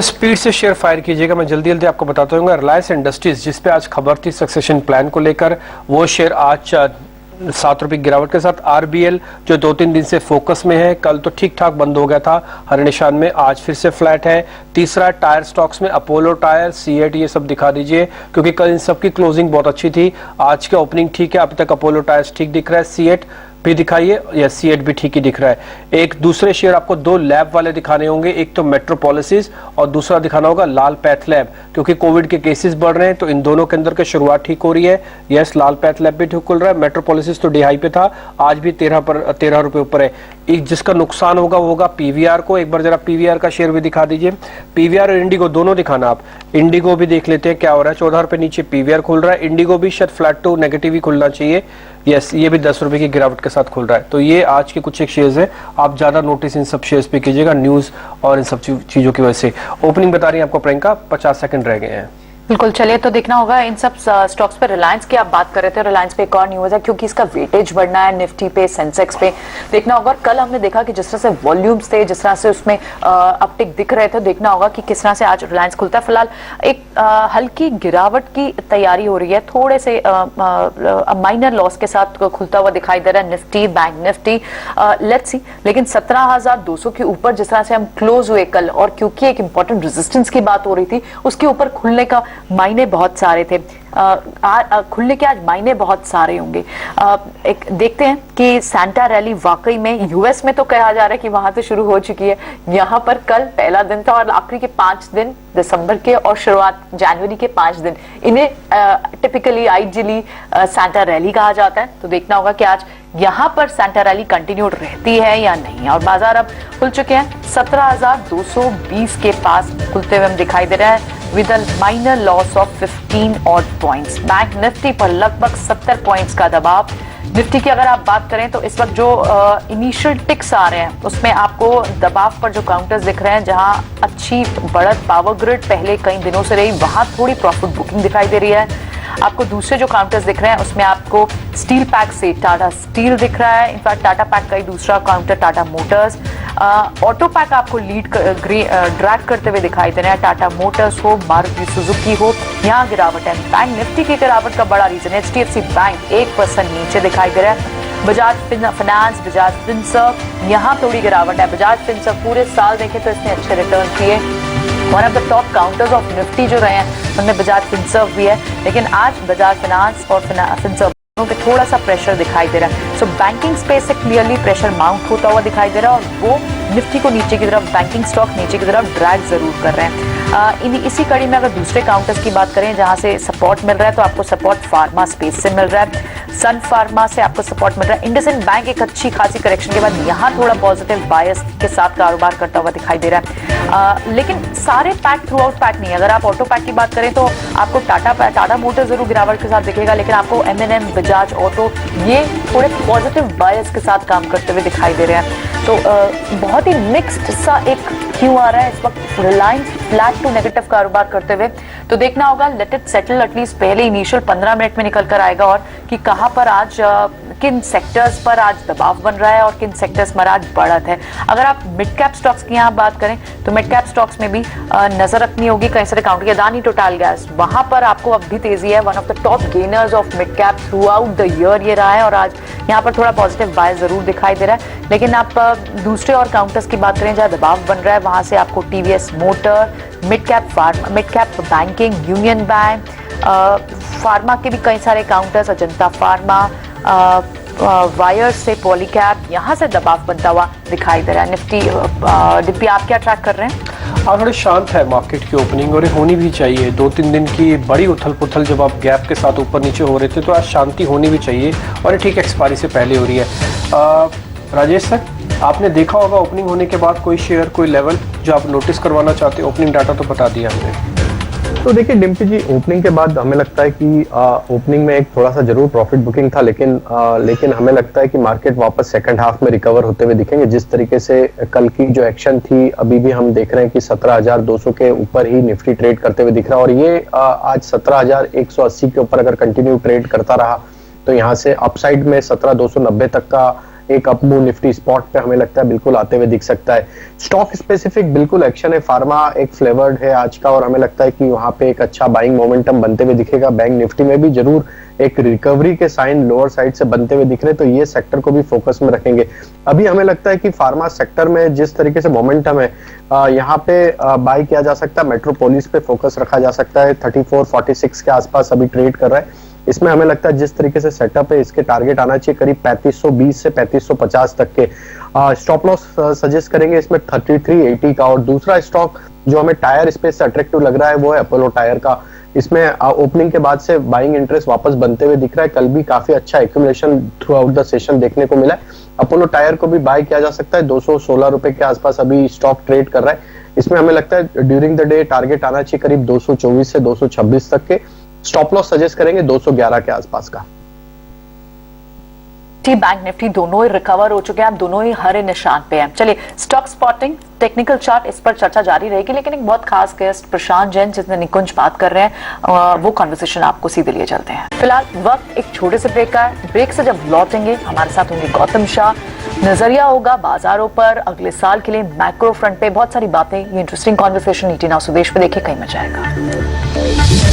स्पीड से शेयर फायर कीजिएगा, मैं जल्दी जल्दी आपको बताता हूँ। रिलायंस इंडस्ट्रीज जिस पे आज खबर थी सक्सेशन प्लान को लेकर, वो शेयर आज 7 रुपए गिरावट के साथ। आरबीएल जो 2-3 दिन से फोकस में है, कल तो ठीक ठाक बंद हो गया था हर निशान में, आज फिर से फ्लैट है। तीसरा टायर स्टॉक्स में अपोलो टायर, सीएट, ये सब दिखा दीजिए क्योंकि कल इन सब की क्लोजिंग बहुत अच्छी थी। आज का ओपनिंग ठीक है, अभी तक अपोलो टायर्स ठीक दिख रहा है, सीएट भी दिखाइए, या सीएट भी ठीक ही दिख रहा है। एक दूसरे शेयर आपको 2 लैब वाले दिखाने होंगे, एक तो मेट्रोपॉलिसिस और दूसरा दिखाना होगा लाल पैथ लैब, क्योंकि कोविड के केसेस बढ़ रहे हैं तो इन दोनों के अंदर की शुरुआत ठीक हो रही है। यस, लाल पैथ लैब भी ठीक खुल रहा है। मेट्रोपॉलिसिस तो डिहाई पे था, आज भी 13 रुपए ऊपर है। एक जिसका नुकसान होगा वो होगा पीवीआर को। एक बार जरा पीवीआर का शेयर भी दिखा दीजिए, पीवीआर और इंडिगो दोनों दिखाना आप। इंडिगो भी देख लेते हैं क्या हो रहा है, 14 रुपए नीचे पीवीआर खुल रहा है। इंडिगो भी शायद फ्लैट टू नेगेटिव ही खुलना चाहिए। यस, ये भी 10 रुपए की गिरावट के साथ खुल रहा है। तो ये आज के कुछ एक शेयर्स है, आप ज्यादा नोटिस इन सब शेयर्स पे कीजिएगा न्यूज और इन सब चीजों की वजह से। ओपनिंग बता रही है आपको प्रियंका, 50 सेकंड रह गए हैं। बिल्कुल, चलिए तो देखना होगा इन सब स्टॉक्स पे। रिलायंस की आप बात कर रहे थे, रिलायंस पे एक और न्यूज है क्योंकि इसका वेटेज बढ़ना है निफ्टी पे, सेंसेक्स पे, देखना होगा। कल हमने देखा कि जिस तरह से वॉल्यूम्स थे, जिस तरह से उसमें अपटिक दिख रहे थे, देखना होगा कि किस तरह से आज रिलायंस खुलता है। फिलहाल एक हल्की गिरावट की तैयारी हो रही है, थोड़े से माइनर लॉस के साथ खुलता हुआ दिखाई दे रहा है Nifty, bank Nifty, let's see. लेकिन 17,200 के ऊपर जिस तरह से हम क्लोज हुए कल, और क्योंकि एक इंपॉर्टेंट रेजिस्टेंस की बात हो रही थी, उसके ऊपर खुलने का मायने बहुत सारे थे। खुलने के आज मायने बहुत सारे होंगे। एक देखते हैं कि सांता रैली वाकई में, यूएस में तो कहा जा रहा है कि वहां तो शुरू हो चुकी है, यहाँ पर कल पहला दिन था और आखिरी के 5 दिन दिसंबर के और शुरुआत जनवरी के 5 दिन, इन्हें टिपिकली आइडियली सांता रैली कहा जाता है। तो देखना होगा कि आज यहाँ पर सांता रैली कंटिन्यू रहती है या नहीं। और बाजार अब खुल चुके हैं 17,220 के पास खुलते हुए हम दिखाई दे रहा है with a minor loss of 15 odd points. Bank Nifty पर लगभग 70 पॉइंट्स का दबाव। निफ्टी की अगर आप बात करें तो इस वक्त जो इनिशियल टिक्स आ रहे हैं उसमें आपको दबाव पर जो काउंटर्स दिख रहे हैं, जहां अच्छी बढ़त पावर ग्रिड पहले कई दिनों से रही, वहां थोड़ी प्रॉफिट बुकिंग दिखाई दे रही है। आपको दूसरे जो काउंटर्स दिख रहे हैं उसमें आपको स्टील पैक से टाटा स्टील दिख रहा है, इनफैक्ट टाटा पैक का ही दूसरा counter Tata Motors. Auto pack आपको लीड ड्रैग करते हुए दिखाई दे रहे हैं, टाटा मोटर्स हो, मारुति सुजुकी हो, यहाँ गिरावट है। बैंक निफ्टी की गिरावट का बड़ा रीजन है एचडीएफसी बैंक 1% नीचे दिखाई दे रहा है। बजाज फाइनेंस, बजाज फिनसर्व, यहाँ थोड़ी गिरावट है। बजाज फिनसर्व पूरे साल देखें तो इसने अच्छे रिटर्न किए, one of the top counters of Nifty जो रहे हैं उनमें बजाज फिनसर्व भी है, लेकिन आज बजाज फाइनेंस और फिनसर्व पे थोड़ा सा प्रेशर दिखाई दे रहा है। सो बैंकिंग स्पेस से क्लियरली प्रेशर माउंट होता हुआ दिखाई दे रहा है और वो निफ्टी को नीचे की तरफ, बैंकिंग स्टॉक नीचे की तरफ ड्रैग जरूर कर रहे हैं। इसी कड़ी में अगर दूसरे काउंटर्स की बात करें जहां से सपोर्ट मिल रहा है, तो आपको सपोर्ट फार्मा स्पेस से मिल रहा है, सन फार्मा से आपको सपोर्ट मिल रहा है। इंडसइंड बैंक एक अच्छी खासी करेक्शन के बाद यहाँ थोड़ा पॉजिटिव बायस के साथ कारोबार करता हुआ दिखाई दे रहा है। लेकिन सारे पैक थ्रू आउट पैक नहीं। अगर आप ऑटो पैक की बात करें तो आपको टाटा मोटर जरूर गिरावट के साथ दिखेगा, लेकिन आपको एमएनएम, बजाज ऑटो, ये थोड़े पॉजिटिव बायस के साथ काम करते हुए दिखाई दे रहे हैं। तो बहुत ही मिक्स्ड सा एक क्यों आ रहा है इस वक्त। रिलायंस फ्लैट टू नेगेटिव कारोबार करते हुए, तो देखना होगा लेट इट सेटल एटलीस्ट पहले इनिशियल 15 मिनट में निकल कर आएगा और कि कहां पर आज किन सेक्टर्स पर आज दबाव बन रहा है और किन सेक्टर्स पर आज बढ़त है। अगर आप मिड कैप स्टॉक्स की यहाँ बात करें तो मिड कैप स्टॉक्स में भी नजर रखनी होगी। कई सारे काउंटर, अदानी टोटल गैस, वहां पर आपको अब भी तेजी है, one of the top gainers of mid cap through out the year ये रहा है और आज यहाँ पर थोड़ा पॉजिटिव बाय जरूर दिखाई दे रहा है। लेकिन आप दूसरे और काउंटर्स की बात करें जहाँ दबाव बन रहा है, वहां से आपको TVS motor, mid cap banking, union bank, pharma के भी कई सारे काउंटर्स, अजंता फार्मा, वायर से पॉलीकैप, यहाँ से दबाव बनता हुआ दिखाई दे रहा है। निफ्टी डिप्पी आप क्या ट्रैक कर रहे हैं? आज थोड़ी शांत है मार्केट की ओपनिंग और ये होनी भी चाहिए। 2-3 दिन की बड़ी उथल पुथल जब आप गैप के साथ ऊपर नीचे हो रहे थे तो आज शांति होनी भी चाहिए और ये ठीक एक्सपायरी से पहले हो रही है। राजेश सर, आपने देखा होगा ओपनिंग होने के बाद कोई शेयर, कोई लेवल जो आप नोटिस करवाना चाहते हैं? ओपनिंग डाटा तो बता दिया हमने। तो देखिए डिम्पी जी, ओपनिंग के बाद हमें लगता है कि ओपनिंग में एक थोड़ा सा जरूर प्रॉफिट बुकिंग था, लेकिन हमें लगता है कि मार्केट वापस सेकंड हाफ में रिकवर होते हुए दिखेंगे। जिस तरीके से कल की जो एक्शन थी, अभी भी हम देख रहे हैं कि 17,200 के ऊपर ही निफ्टी ट्रेड करते हुए दिख रहा है और ये आज 17,180 के ऊपर अगर कंटिन्यू ट्रेड करता रहा तो यहाँ से अपसाइड में 17,290 तक का एक अपमूव निफ्टी स्पॉट पे हमें लगता है बिल्कुल आते हुए दिख सकता है। स्टॉक स्पेसिफिक बिल्कुल एक्शन है, फार्मा एक फ्लेवर्ड है आज का और हमें लगता है कि वहां पे एक अच्छा बाइंग मोमेंटम बनते हुए दिखेगा। बैंक निफ्टी में भी जरूर एक रिकवरी के साइन लोअर साइड से बनते हुए दिख रहे, तो ये सेक्टर को भी फोकस में रखेंगे। अभी हमें लगता है कि फार्मा सेक्टर में जिस तरीके से मोमेंटम है यहाँ पे बाय किया जा सकता है, मेट्रोपोलिस पे फोकस रखा जा सकता है। 3446 के आसपास अभी ट्रेड कर रहा है। इसमें हमें लगता है जिस तरीके से सेटअप है इसके टारगेट आना चाहिए करीब 3520 से 3550 तक के। स्टॉप लॉस सजेस्ट करेंगे इसमें 3380 का। और दूसरा स्टॉक जो हमें टायर स्पेस से अट्रैक्टिव लग रहा है वो है अपोलो टायर का। इसमें ओपनिंग के बाद से बाइंग इंटरेस्ट वापस बनते हुए दिख रहा है। कल भी काफी अच्छा accumulation through out the session देखने को मिला है। अपोलो टायर को भी बाय किया जा सकता है। 216 रुपए के आसपास अभी स्टॉक ट्रेड कर रहा है। इसमें हमें लगता है ड्यूरिंग द डे टारगेट आना चाहिए करीब 224 से 226 तक के। स्टॉप लॉस सजेस्ट करेंगे 211 के आसपास का। बैंक निफ्टी दोनों ही रिकवर हो चुके हैं, आप दोनों ही हरे निशान पे हैं। चलिए स्टॉक स्पॉटिंग टेक्निकल चार्ट इस पर चर्चा जारी रहेगी, लेकिन एक बहुत खास गेस्ट प्रशांत जैन जिसने निकुंज बात कर रहे हैं वो कॉन्वर्सेशन आपको सीधे लिए चलते हैं। फिलहाल वक्त एक छोटे से ब्रेक का है। ब्रेक से जब लौटेंगे हमारे साथ होंगे गौतम शाह। नजरिया होगा बाजारों पर अगले साल के लिए मैक्रो फ्रंट पे बहुत सारी बातें। ये interesting conversation ET Now Sudesh पे देखिए, कहीं मचा आएगा।